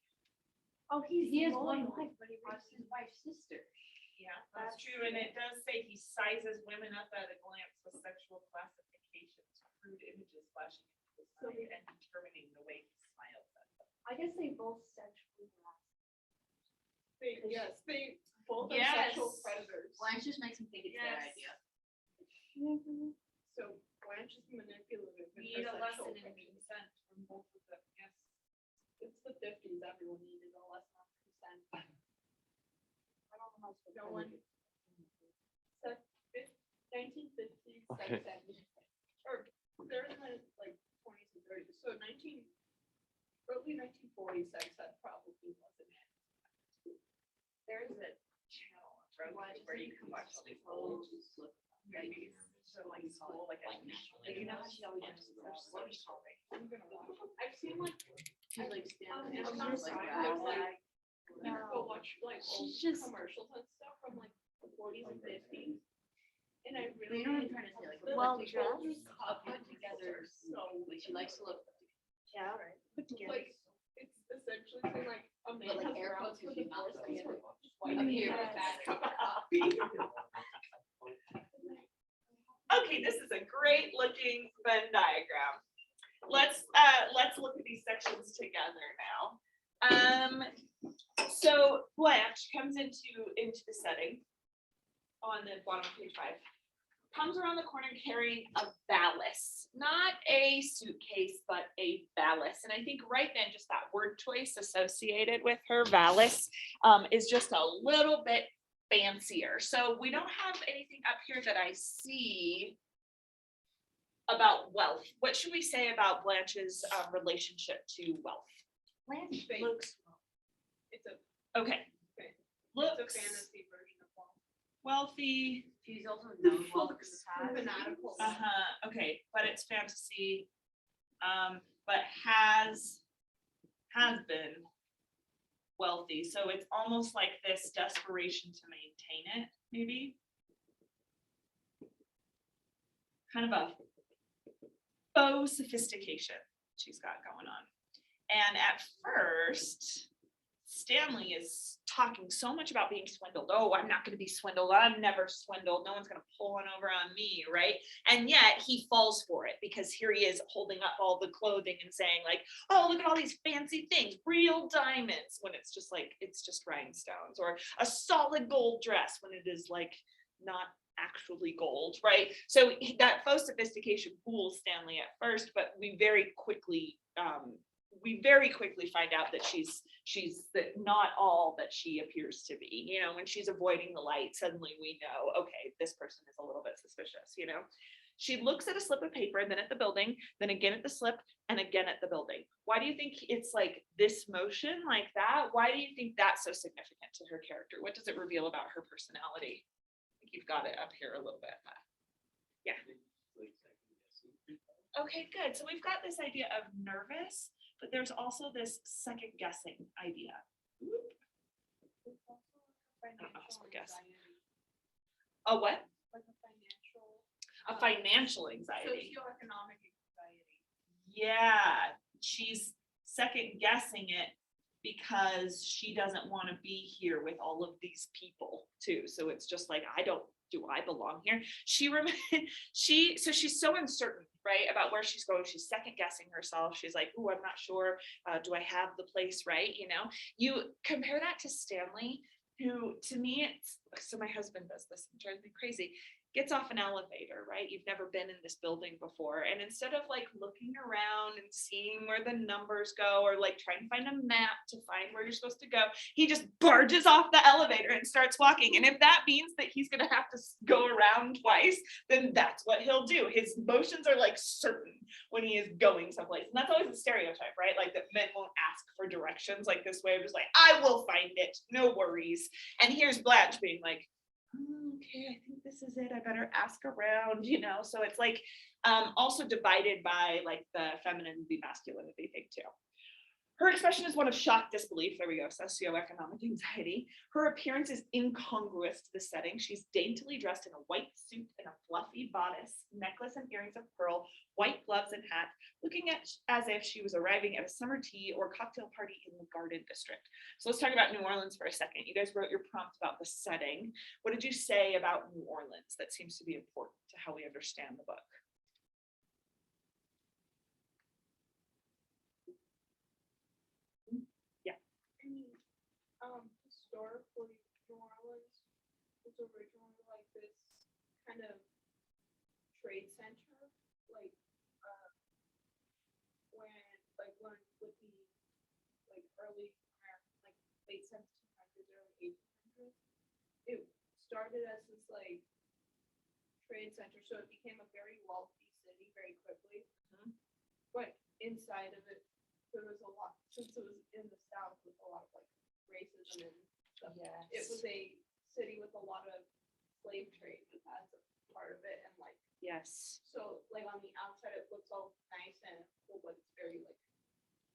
Oh, He has one loyal. wife, but he wants his wife's sister. Yeah, that's true, and it does say he sizes women up at a glance with sexual classifications, crude images flashing into his mind and determining the way he smiles at them. I guess they both sexually harass. Yes, they both are Yes. sexual predators. Blanche just makes him think it's their Yes. idea. So Blanche is manipulative. We in need her a lesson sexual in prejudice. consent from both of them, yes. It's the 50s, everyone needed a lesson on consent. I don't know how to. No one. 1950s, Okay. sex ed, or they're in the like 20s and 30s, so early 1940s sex ed probably wasn't it. There's a channel on Roku where you can watch all these old movies, so like school, like educational. Like, you know how she always And does so her slow slow solving. I'm gonna watch. I've seen like She like stands and there, I'm she's like, sorry, wow. like you go watch like old She's just- commercials and stuff from like the 40s and 50s. And I But really. you know what I'm trying to say, like, the, well the dressed. shoulders cut put together, so like, she likes to look, Yeah, right. Put together. like it's essentially saying like a man like has hair grounds coats for because she's not divorce so because good. white Up men here. have a bad cup of coffee. Okay, this is a great looking Venn diagram. Let's look at these sections together now. So Blanche comes into the setting on the bottom of page 5. Comes around the corner carrying a valise, not a suitcase, but a valise. And I think right then, just that word choice associated with her valise is just a little bit fancier. So we don't have anything up here that I see about wealth. What should we say about Blanche's relationship to wealth? Blanche Fake. looks. It's a Okay. Okay. Looks it's a fantasy version of one. wealthy. She's also known well in the past. Fanatical. Okay, but it's fantasy. But has been wealthy. So it's almost like this desperation to maintain it, maybe. Kind of a faux sophistication she's got going on. And at first, Stanley is talking so much about being swindled. Oh, I'm not going to be swindled. I'm never swindled. No one's going to pull one over on me, right? And yet he falls for it because here he is holding up all the clothing and saying like, oh, look at all these fancy things, real diamonds, when it's just like, it's just rhinestones, or a solid gold dress when it is like not actually gold, right? So that faux sophistication fools Stanley at first, but we very quickly find out that she's not all that she appears to be. You know, when she's avoiding the light, suddenly we know, okay, this person is a little bit suspicious, you know. She looks at a slip of paper, then at the building, then again at the slip, and again at the building. Why do you think it's like this motion like that? Why do you think that's so significant to her character? What does it reveal about her personality? I think you've got it up here a little bit. Yeah. Okay, good. So we've got this idea of nervous, but there's also this second guessing idea. Financial guess. anxiety. A what? Like a financial. A financial anxiety. Socioeconomic anxiety. Yeah, she's second guessing it because she doesn't want to be here with all of these people too. So it's just like, I don't do I belong here? So she's so uncertain, right, about where she's going. She's second guessing herself. She's like, oh, I'm not sure. Do I have the place right? You compare that to Stanley, who to me, so my husband does this and drives me crazy. Gets off an elevator, right? You've never been in this building before. And instead of like looking around and seeing where the numbers go or like trying to find a map to find where you're supposed to go, he just barges off the elevator and starts walking. And if that means that he's going to have to go around twice, then that's what he'll do. His motions are like certain when he is going someplace. And that's always a stereotype, right? Like that men won't ask for directions like this way of just like, I will find it, no worries. And here's Blanche being like, oh, okay, I think this is it. I better ask around, So it's like also divided by like the feminine, the masculinity thing too. Her expression is one of shocked disbelief. There we go, socioeconomic anxiety. Her appearance is incongruous to the setting. She's daintily dressed in a white suit and a fluffy bodice, necklace and earrings of pearl, white gloves and hat, looking as if she was arriving at a summer tea or cocktail party in the Garden District. So let's talk about New Orleans for a second. You guys wrote your prompt about the setting. What did you say about New Orleans that seems to be important to how we understand the book? Historically, New Orleans was originally like this kind of trade center, like when with the early late 1700s, early 1800s, it started as this trade center, so it became a very wealthy city very quickly. But inside of it, there was a lot, since it was in the South with a lot of racism and stuff. It was a city with a lot of slave trade as a part of it, and Yes. so on the outside it looks all nice and cool, but it's very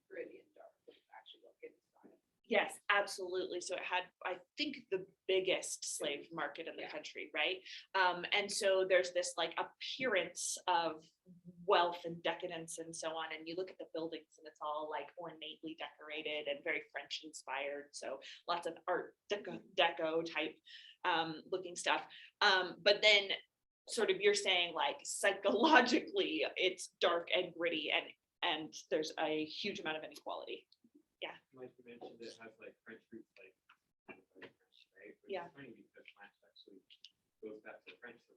gritty and dark when you actually look inside. Yes, absolutely. So it had, I think, the biggest slave market in the country, right? And so there's this appearance of wealth and decadence and so on. And you look at the buildings and it's all ornately decorated and very French inspired. So lots of art deco type looking stuff. But then sort of you're saying psychologically it's dark and gritty and there's a huge amount of inequality. Like you mentioned, it has French roots, French, right? Which Yeah. is funny because Blanche actually goes back to French, so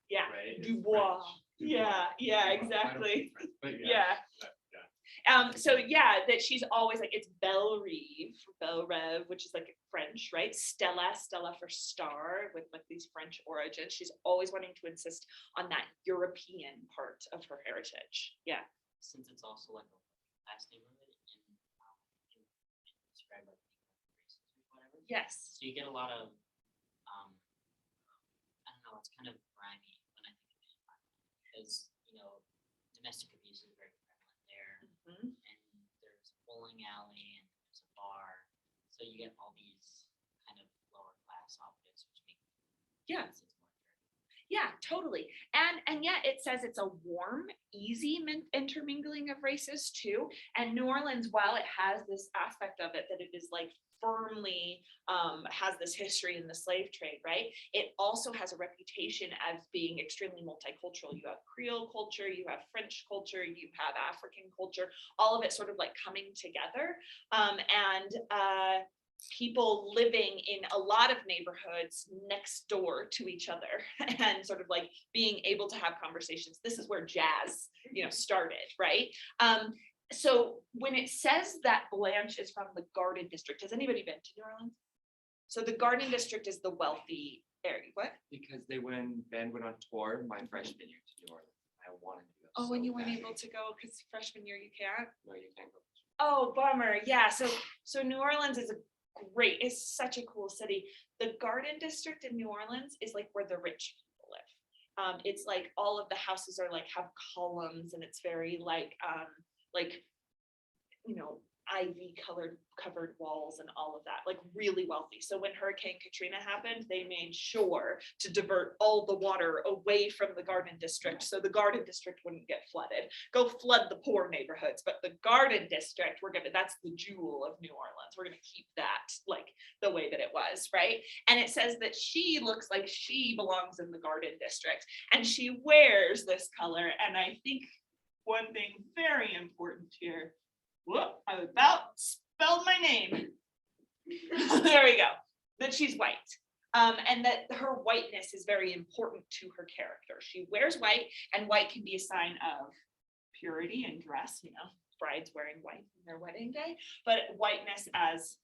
Yeah. right? It's Dubois. French. Yeah, Dubois. I don't exactly. speak French, but Yeah. yeah. So that she's always it's Belle Rêve, which is French, right? Stella for star with these French origins. She's always wanting to insist on that European part of her heritage. Yeah. Since it's also a class neighborhood in describe races or whatever. Yes. So you get a lot of I don't know, it's kind of grimy when I think of it because domestic abuse is very prevalent there. Mhm. And there's a bowling alley and there's a bar. So you get all these kind of lower class objects which make Yeah. sense more dirty. Yeah, totally. And yet it says it's a warm, easy intermingling of races too. And New Orleans, while it has this aspect of it that it is firmly has this history in the slave trade, right? It also has a reputation as being extremely multicultural. You have Creole culture, you have French culture, you have African culture, all of it sort of coming together. And people living in a lot of neighborhoods next door to each other and sort of being able to have conversations. This is where jazz, started, right? So when it says that Blanche is from the Garden District, has anybody been to New Orleans? So the Garden District is the wealthy area. What? Because band went on tour my freshman year to New Orleans. I wanted to go. Oh, so and you weren't badly. able to go because freshman year you can't? No, you can't go. Oh, bummer. Yeah. So New Orleans is it's such a cool city. The Garden District in New Orleans is where the rich people live. It's all of the houses are have columns and it's very ivy covered walls and all of that, like really wealthy. So when Hurricane Katrina happened, they made sure to divert all the water away from the Garden District so the Garden District wouldn't get flooded. Go flood the poor neighborhoods, but the Garden District, that's the jewel of New Orleans. We're gonna keep that like the way that it was, right? And it says that she looks like she belongs in the Garden District and she wears this color. And I think one thing very important here, whoop, I about spelled my name. There we go, that she's white. And that her whiteness is very important to her character. She wears white, and white can be a sign of purity and dress, brides wearing white on their wedding day, but whiteness as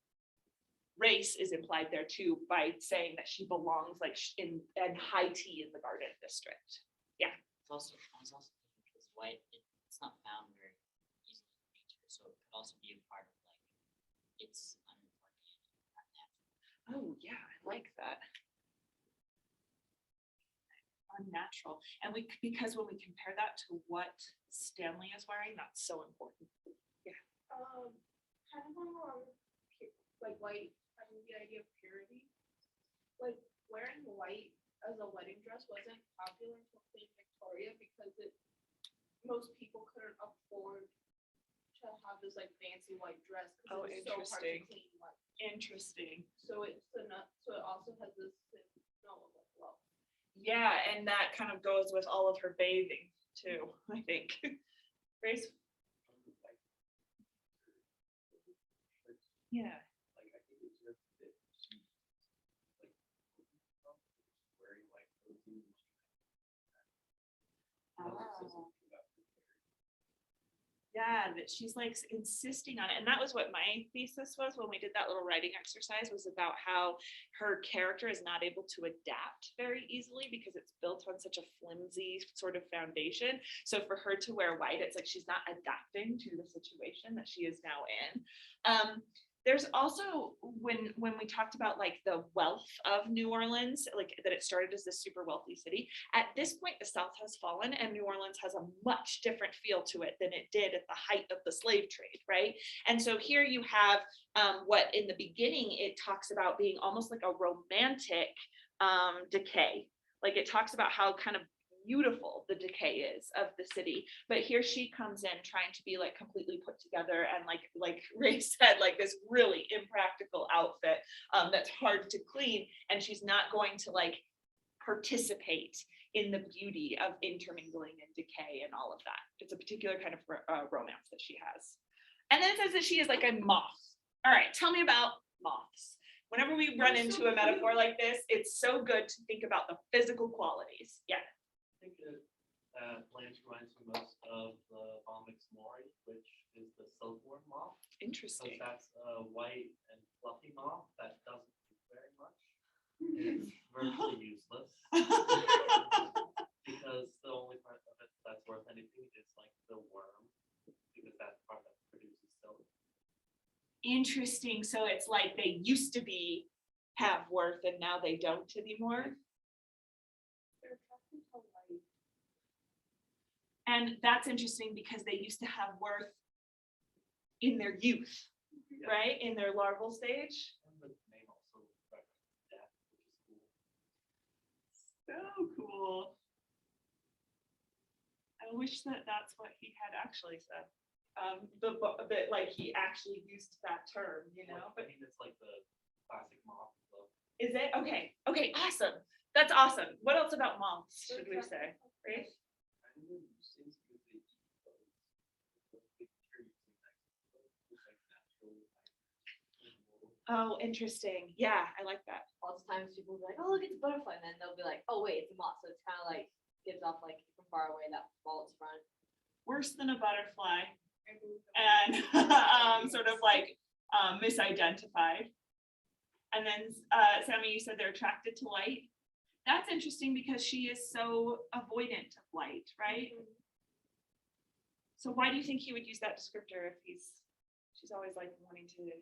race is implied there too by saying that she belongs like in high tea in the Garden District. I was also thinking because white, it's not found very easily in nature, so it could also be a part of like it's unorganic, not natural. Oh yeah, I like that. Unnatural, and because when we compare that to what Stanley is wearing, that's so important. Kind of along like white, I mean, the idea of purity. Like wearing white as a wedding dress wasn't popular until Queen Victoria because most people couldn't afford to have this like fancy white dress Oh, because it's so hard to interesting. clean. Like, Interesting. so it also has this smell of like love. Yeah, and that kind of goes with all of her bathing too, I think. Grace? Yeah. Like, I think it's just that she's like wearing like protein. Yeah, that she's like insisting on it. And that was what my thesis was when we did that little writing exercise, was about how her character is not able to adapt very easily because it's built on such a flimsy sort of foundation. So for her to wear white, it's like she's not adapting to the situation that she is now in. There's also when we talked about like the wealth of New Orleans, like that it started as this super wealthy city. At this point, the South has fallen and New Orleans has a much different feel to it than it did at the height of the slave trade, right? And so here you have what in the beginning it talks about being almost like a romantic decay. Like it talks about how kind of beautiful the decay is of the city, but here she comes in trying to be like completely put together and like Ray said, like this really impractical outfit that's hard to clean, and she's not going to like participate in the beauty of intermingling and decay and all of that. It's a particular kind of romance that she has. And then it says that she is like a moth. All right, tell me about moths. Whenever we run into a metaphor like this, it's so good to think about the physical qualities. Yeah. I think that Blanche reminds me most of the Bombyx mori, which is the silkworm moth. So Interesting. that's a white and fluffy moth that doesn't do very much. It's virtually useless because the only part of it that's worth anything is like the worm, because that's the part that produces silk. Interesting. So it's like they used to have worth and now they don't anymore. They're attracted to light. And that's interesting because they used to have worth in their youth, Yeah. right? In their larval stage. And the name also references death, which is cool. So cool. I wish that that's what he had actually said. That like he actually used that term, you know, I but mean, it's like the classic moth look. is it? Okay. Okay, awesome. That's awesome. What else about moths should we say? Right? I don't know, it seems because they eat those. The picture you see next to it, it's like natural, like, Oh, interesting. Yeah, I like that. Lots of times people will be like, oh, look, it's a butterfly. And then they'll be like, oh, wait, it's a moth. So it's kind of like gives off like from far away that false front. Worse than a butterfly and sort of like misidentified. And then Sammy, you said they're attracted to light. That's interesting because she is so avoidant of light, right? So why do you think he would use that descriptor if she's always like wanting to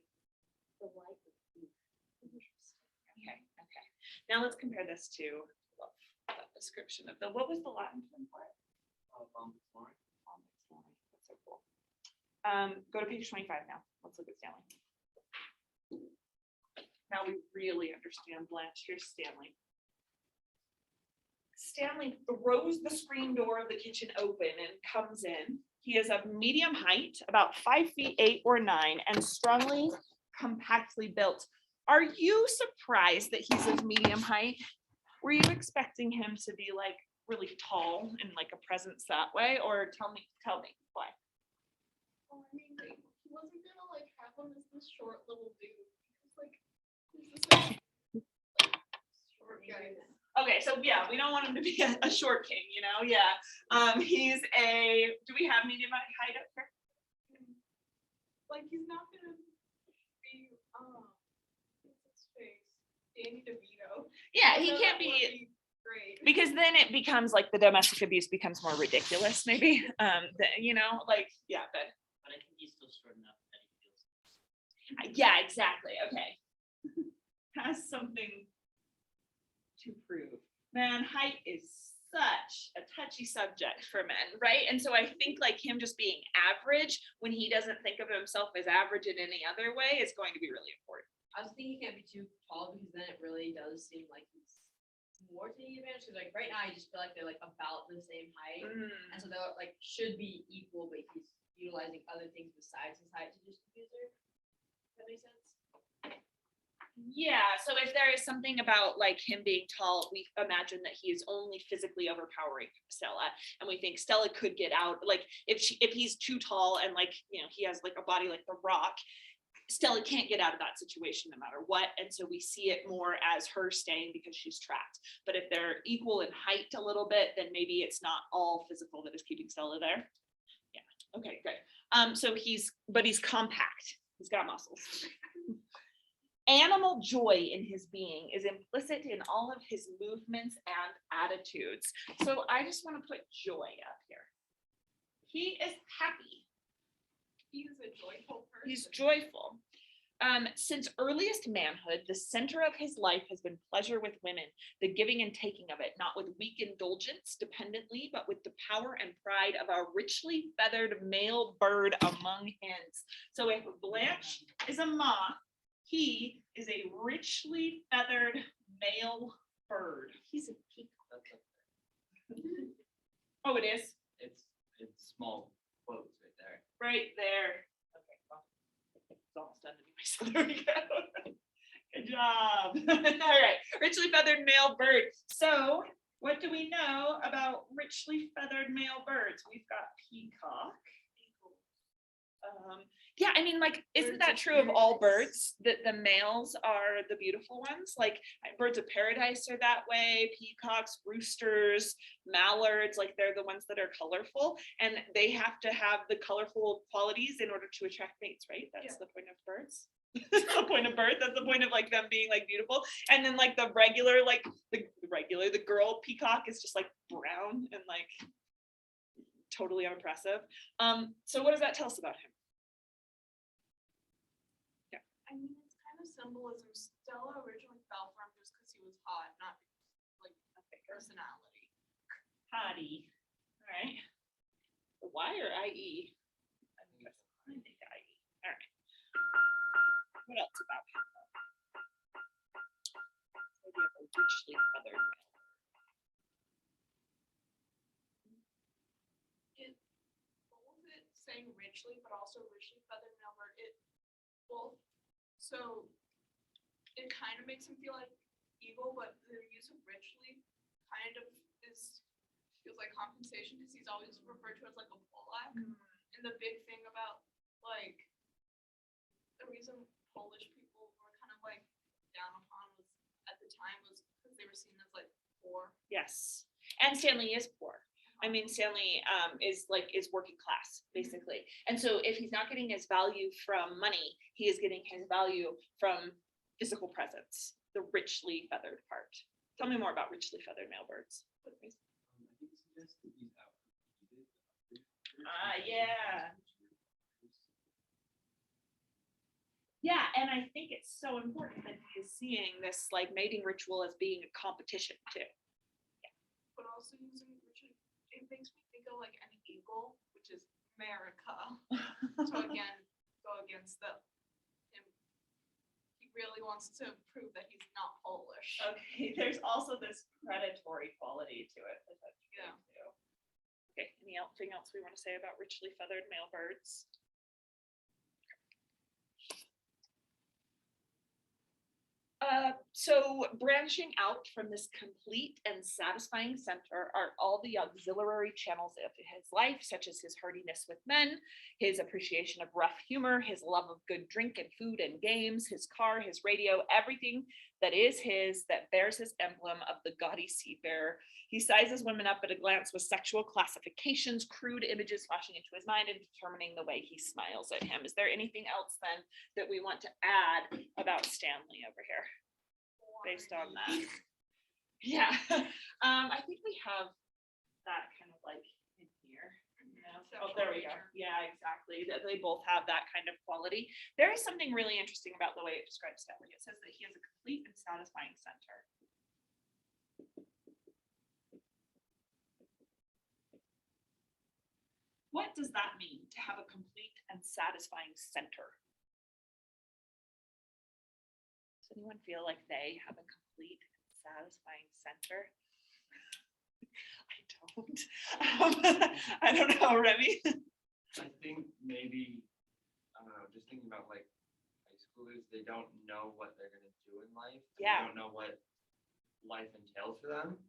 the light of youth? Okay, okay. Now let's compare this to that description of what was the Latin term for it? Bombyx mori. That's so cool. Go to page 25 now. Let's look at Stanley. Now we really understand Blanche. Here's Stanley. Stanley throws the screen door of the kitchen open and comes in. He is of medium height, about 5 feet 8 or 9, and strongly, compactly built. Are you surprised that he's of medium height? Were you expecting him to be like really tall and like a presence that way? Or tell me why? Oh, I mean, like, he wasn't gonna like have him as this short little dude. He's like, he's this like, short guy. Okay, so yeah, we don't want him to be a short king, you know? Yeah. He's do we have medium height up here? Like, he's not gonna be, what's his face? Danny DeVito. Yeah, I he know can't that would be, great. because then it becomes like the domestic abuse becomes more ridiculous, maybe. You know, like, yeah, but But I think he's still short enough that he feels. yeah, exactly. Okay. Has something to prove. Man, height is such a touchy subject for men, right? And so I think like him just being average when he doesn't think of himself as average in any other way is going to be really important. I was thinking he can't be too tall because then it really does seem like he's more to the advantage. Because like right now, I just feel like they're like about the same height, and so they're like should be equal, but he's utilizing other things besides his height to just abuse her. Does that make sense? Yeah, so if there is something about like him being tall, we imagine that he is only physically overpowering Stella, and we think Stella could get out. Like if he's too tall and like, you know, he has like a body like the Rock, Stella can't get out of that situation no matter what, and so we see it more as her staying because she's trapped. But if they're equal in height a little bit, then maybe it's not all physical that is keeping Stella there. Yeah. Okay, good. So he's compact. He's got muscles. Animal joy in his being is implicit in all of his movements and attitudes. So I just want to put joy up here. He is happy. He's a joyful person. He's joyful. Since earliest manhood, the center of his life has been pleasure with women, the giving and taking of it, not with weak indulgence dependently, but with the power and pride of a richly feathered male bird among hens. So if Blanche is a moth, he is a richly feathered male bird. He's a peacock. Oh, it is? It's small quotes right there. Right there. Okay, well, it's almost done anyway, so there we go. Good job. All right, richly feathered male bird. So what do we know about richly feathered male birds? We've got peacock. Yeah, I mean, like, isn't Birds that of true of all paradise. birds? That the males are the beautiful ones? Like birds of paradise are that way, peacocks, roosters, mallards, like they're the ones that are colorful, and they have to have the colorful qualities in order to attract mates, right? That's the point of birds. That's the point of birds. That's the point of like them being like beautiful. And then like the regular, like the girl peacock is just like brown and like totally unimpressive. So what does that tell us about him? I mean, it's kind of symbolism. Stella originally fell for him just because he was hot, not like a personality. Hottie. All right. The Y or IE? I think IE. All right. What else about him? Maybe a richly feathered male. What was it saying richly, but also richly feathered male bird? It both. So it kind of makes him feel like evil, but the use of richly kind of feels like compensation because he's always referred to as like a Polak. And the big thing about like the reason Polish people were kind of like down upon was at the time was because they were seen as like poor. Yes. And Stanley is poor. I mean, Stanley is working class, basically. And so if he's not getting his value from money, he is getting his value from physical presence, the richly feathered part. Tell me more about richly feathered male birds. I think it suggests that he's out. Yeah. Yeah, and I think it's so important that he is seeing this like mating ritual as being a competition too. But also using richly, it makes me think of like an eagle, which is America to again go against him. He really wants to prove that he's not Polish. Okay, there's also this predatory quality to it. Yeah. Okay, anything else we want to say about richly feathered male birds? So branching out from this complete and satisfying center are all the auxiliary channels of his life, such as his hardiness with men, his appreciation of rough humor, his love of good drink and food and games, his car, his radio, everything that is his, that bears his emblem of the gaudy seafarer. He sizes women up at a glance with sexual classifications, crude images flashing into his mind and determining the way he smiles at him. Is there anything else then that we want to add about Stanley over here? Based on that. Yeah, I think we have that kind of like in here. Oh, there we go. Yeah, exactly. They both have that kind of quality. There is something really interesting about the way it describes Stanley. It says that he has a complete and satisfying center. What does that mean, to have a complete and satisfying center? Does anyone feel like they have a complete, satisfying center? I don't know, Remy. I think maybe, I don't know, just thinking about like high schoolers, they don't know what they're gonna do in life. And Yeah. They don't know what life entails for them.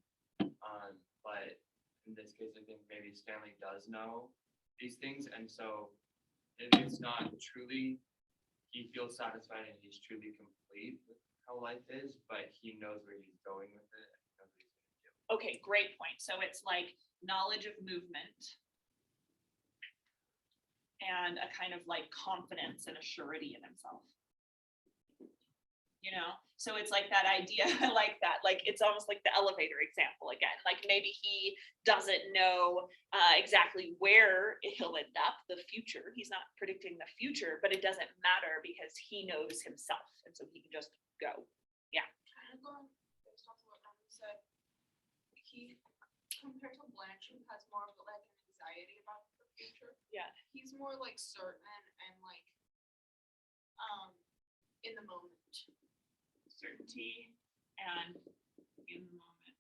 But in this case, I think maybe Stanley does know these things, and so if it's not truly, he feels satisfied and he's truly complete with how life is, but he knows where he's going with it. And he knows what he's gonna do. Okay, great point. So it's like knowledge of movement and a kind of like confidence and a surety in himself. You know, so it's like that idea, I like that, like it's almost like the elevator example again, like maybe he doesn't know exactly where he'll end up, the future, he's not predicting the future, but it doesn't matter because he knows himself, and so he can just go. Kind of going based off of what Roman said, he, compared to Blanche, who has more of like an anxiety about the future. Yeah. He's more like certain and like in the moment. Certainty and in the moment.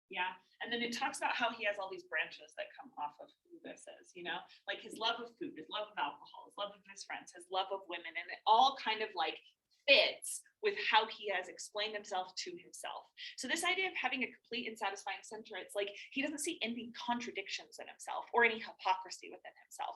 Yeah, and then it talks about how he has all these branches that come off of who this is, you know, like his love of food, his love of alcohol, his love of his friends, his love of women, and it all kind of like fits with how he has explained himself to himself. So this idea of having a complete and satisfying center, it's like he doesn't see any contradictions in himself or any hypocrisy within himself.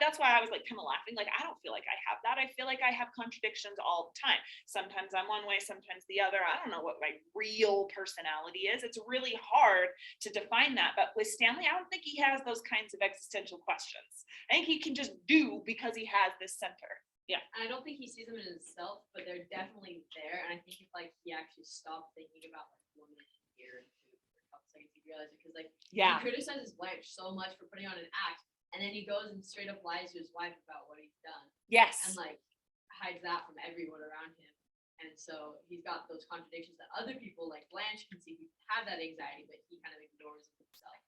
That's why I was like kind of laughing, like I don't feel like I have that. I feel like I have contradictions all the time. Sometimes I'm one way, sometimes the other. I don't know what my real personality is. It's really hard to define that. But with Stanley, I don't think he has those kinds of existential questions. I think he can just do because he has this center. Yeah. And I don't think he sees them in himself, but they're definitely there. And I think if like he actually stopped thinking about like women here for a couple seconds, he realized it, because like Yeah. he criticizes Blanche so much for putting on an act, and then he goes and straight up lies to his wife about what he's done, Yes. and like hides that from everyone around him. And so he's got those contradictions that other people like Blanche can see who have that anxiety, but he kind of ignores it himself.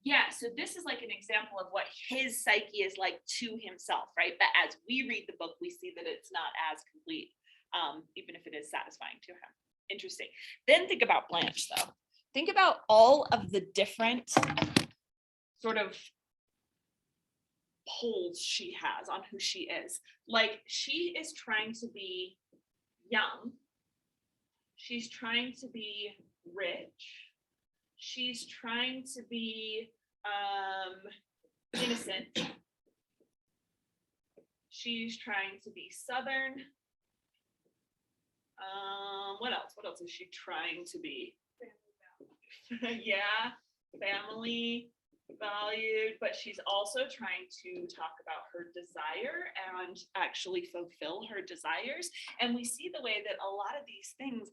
Yeah, so this is like an example of what his psyche is like to himself, right? But as we read the book, we see that it's not as complete, even if it is satisfying to him. Interesting. Then think about Blanche, though. Think about all of the different sort of poles she has on who she is. Like, she is trying to be young. She's trying to be rich. She's trying to be innocent. She's trying to be Southern. What else? What else is she trying to be? Yeah, family, valued, but she's also trying to talk about her desire and actually fulfill her desires. And we see the way that a lot of these things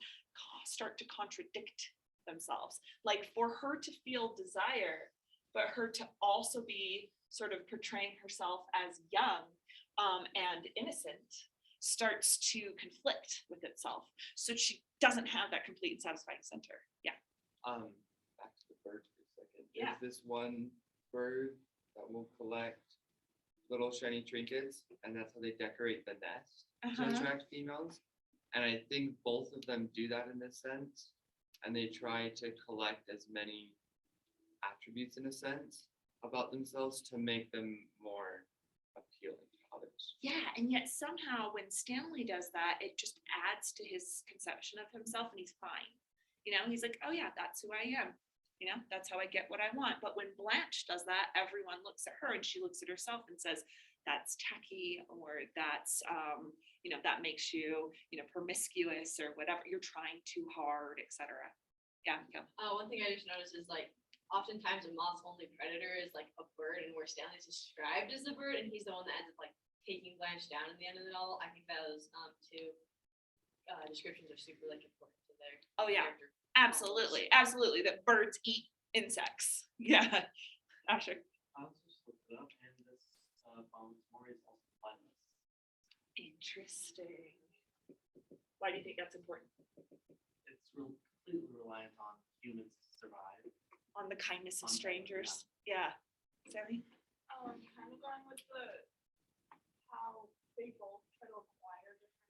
start to contradict themselves. Like for her to feel desire, but her to also be sort of portraying herself as young and innocent starts to conflict with itself. So she doesn't have that complete and satisfying center. Yeah. Back to the birds for a second. Yeah. There's this one bird that will collect little shiny trinkets, and that's how they decorate the nest to Uh-huh. attract females. And I think both of them do that in a sense, and they try to collect as many attributes in a sense about themselves to make them more appealing to others. Yeah, and yet somehow when Stanley does that, it just adds to his conception of himself and he's fine. You know, he's like, oh yeah, that's who I am. You know, that's how I get what I want. But when Blanche does that, everyone looks at her and she looks at herself and says, that's tacky, or that's, you know, that makes you, you know, promiscuous or whatever. You're trying too hard, etc. Yeah, yeah. One thing I just noticed is like, oftentimes a moth's only predator is like a bird, and where Stanley's described as a bird, and he's the one that ends up like taking Blanche down at the end of the novel. I think those two descriptions are super like important to their Oh yeah, character. absolutely, absolutely. That birds eat insects. Yeah. Asher. I also just looked it up and this Maury is also flightless. Interesting. Why do you think that's important? It's completely reliant on humans to survive. On the kindness of On them, strangers. Yeah. Sammy? Kind of going with how they both try to acquire different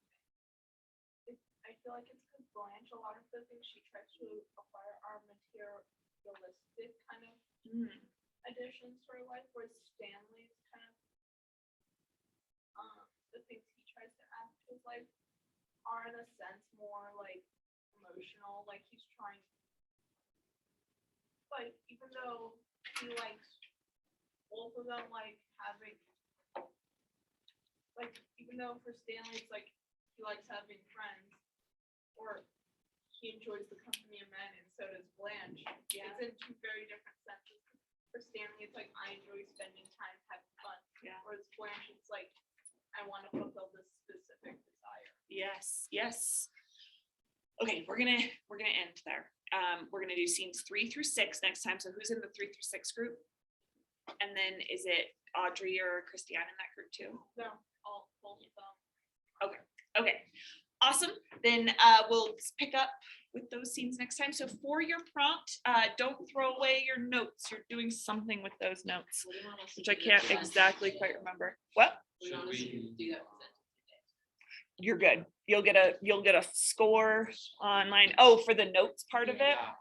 things. I feel like it's because Blanche, a lot of the things she tries to acquire are materialistic kind of additions to her life, whereas Stanley's kind of the things he tries to add to his life are in a sense more like emotional, like he's trying, like even though he likes both of them, like having, like even though for Stanley it's like he likes having friends, or he enjoys the company of men, and so does Blanche. Yeah. It's in two very different senses. For Stanley, it's like I enjoy spending time having fun. Yeah. Whereas Blanche, it's like I want to fulfill this specific desire. Yes, yes. Okay, we're gonna end there. We're gonna do scenes 3 through 6 next time. So who's in the 3 through 6 group? And then is it Audrey or Christiane in that group too? No, both of them. Okay, awesome. Then we'll pick up with those scenes next time. So for your prompt, don't throw away your notes. You're doing something with those notes, What do you want us to which I do can't with that? exactly quite remember. What? What do you want us to do that with it? You're good. You'll get a score online. Oh, for the notes part of it. Yeah.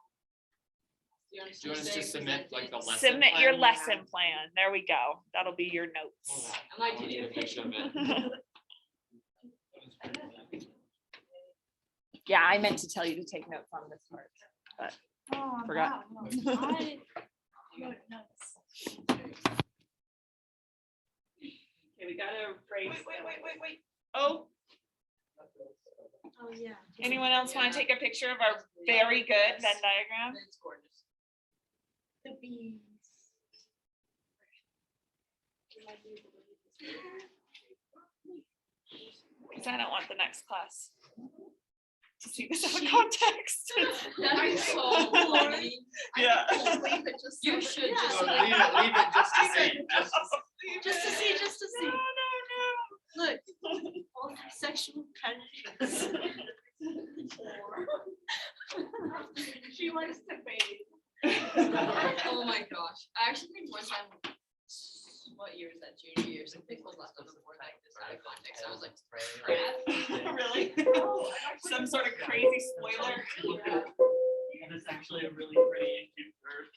Do you want us Do you want us say to submit like the present it? lesson? Submit your plan we lesson have? plan. There we go. That'll be your notes. I might I'll do get a it. picture of it. Yeah, I meant to tell you to take notes on this part, but Oh, Forgot. wow, no, I wrote notes. okay, we gotta raise. Wait. Oh, Oh, yeah. anyone else want to take a picture of our very good Venn diagram? It's gorgeous. The bees. Because I don't want the next class to see this out of context. That's so funny. Yeah. Leave it just You so should that- just Oh, leave it just to see. Just to see, just to see. No. Look, all sexual predators. She likes to bathe. Oh my gosh. I actually think one time, what year is that, junior year, something was left on the board like this out of context. I was like, crap. Really? Some sort of crazy spoiler. And it's actually a really pretty and cute bird.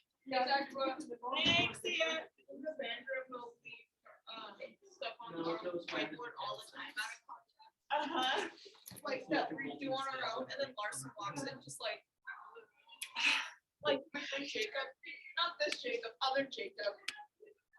Thanks, Ian. The Vandra will leave stuff on the whiteboard all the time out of context. Like that we do on our own, and then Larson walks in just like my friend Jacob, not this Jacob, other Jacob,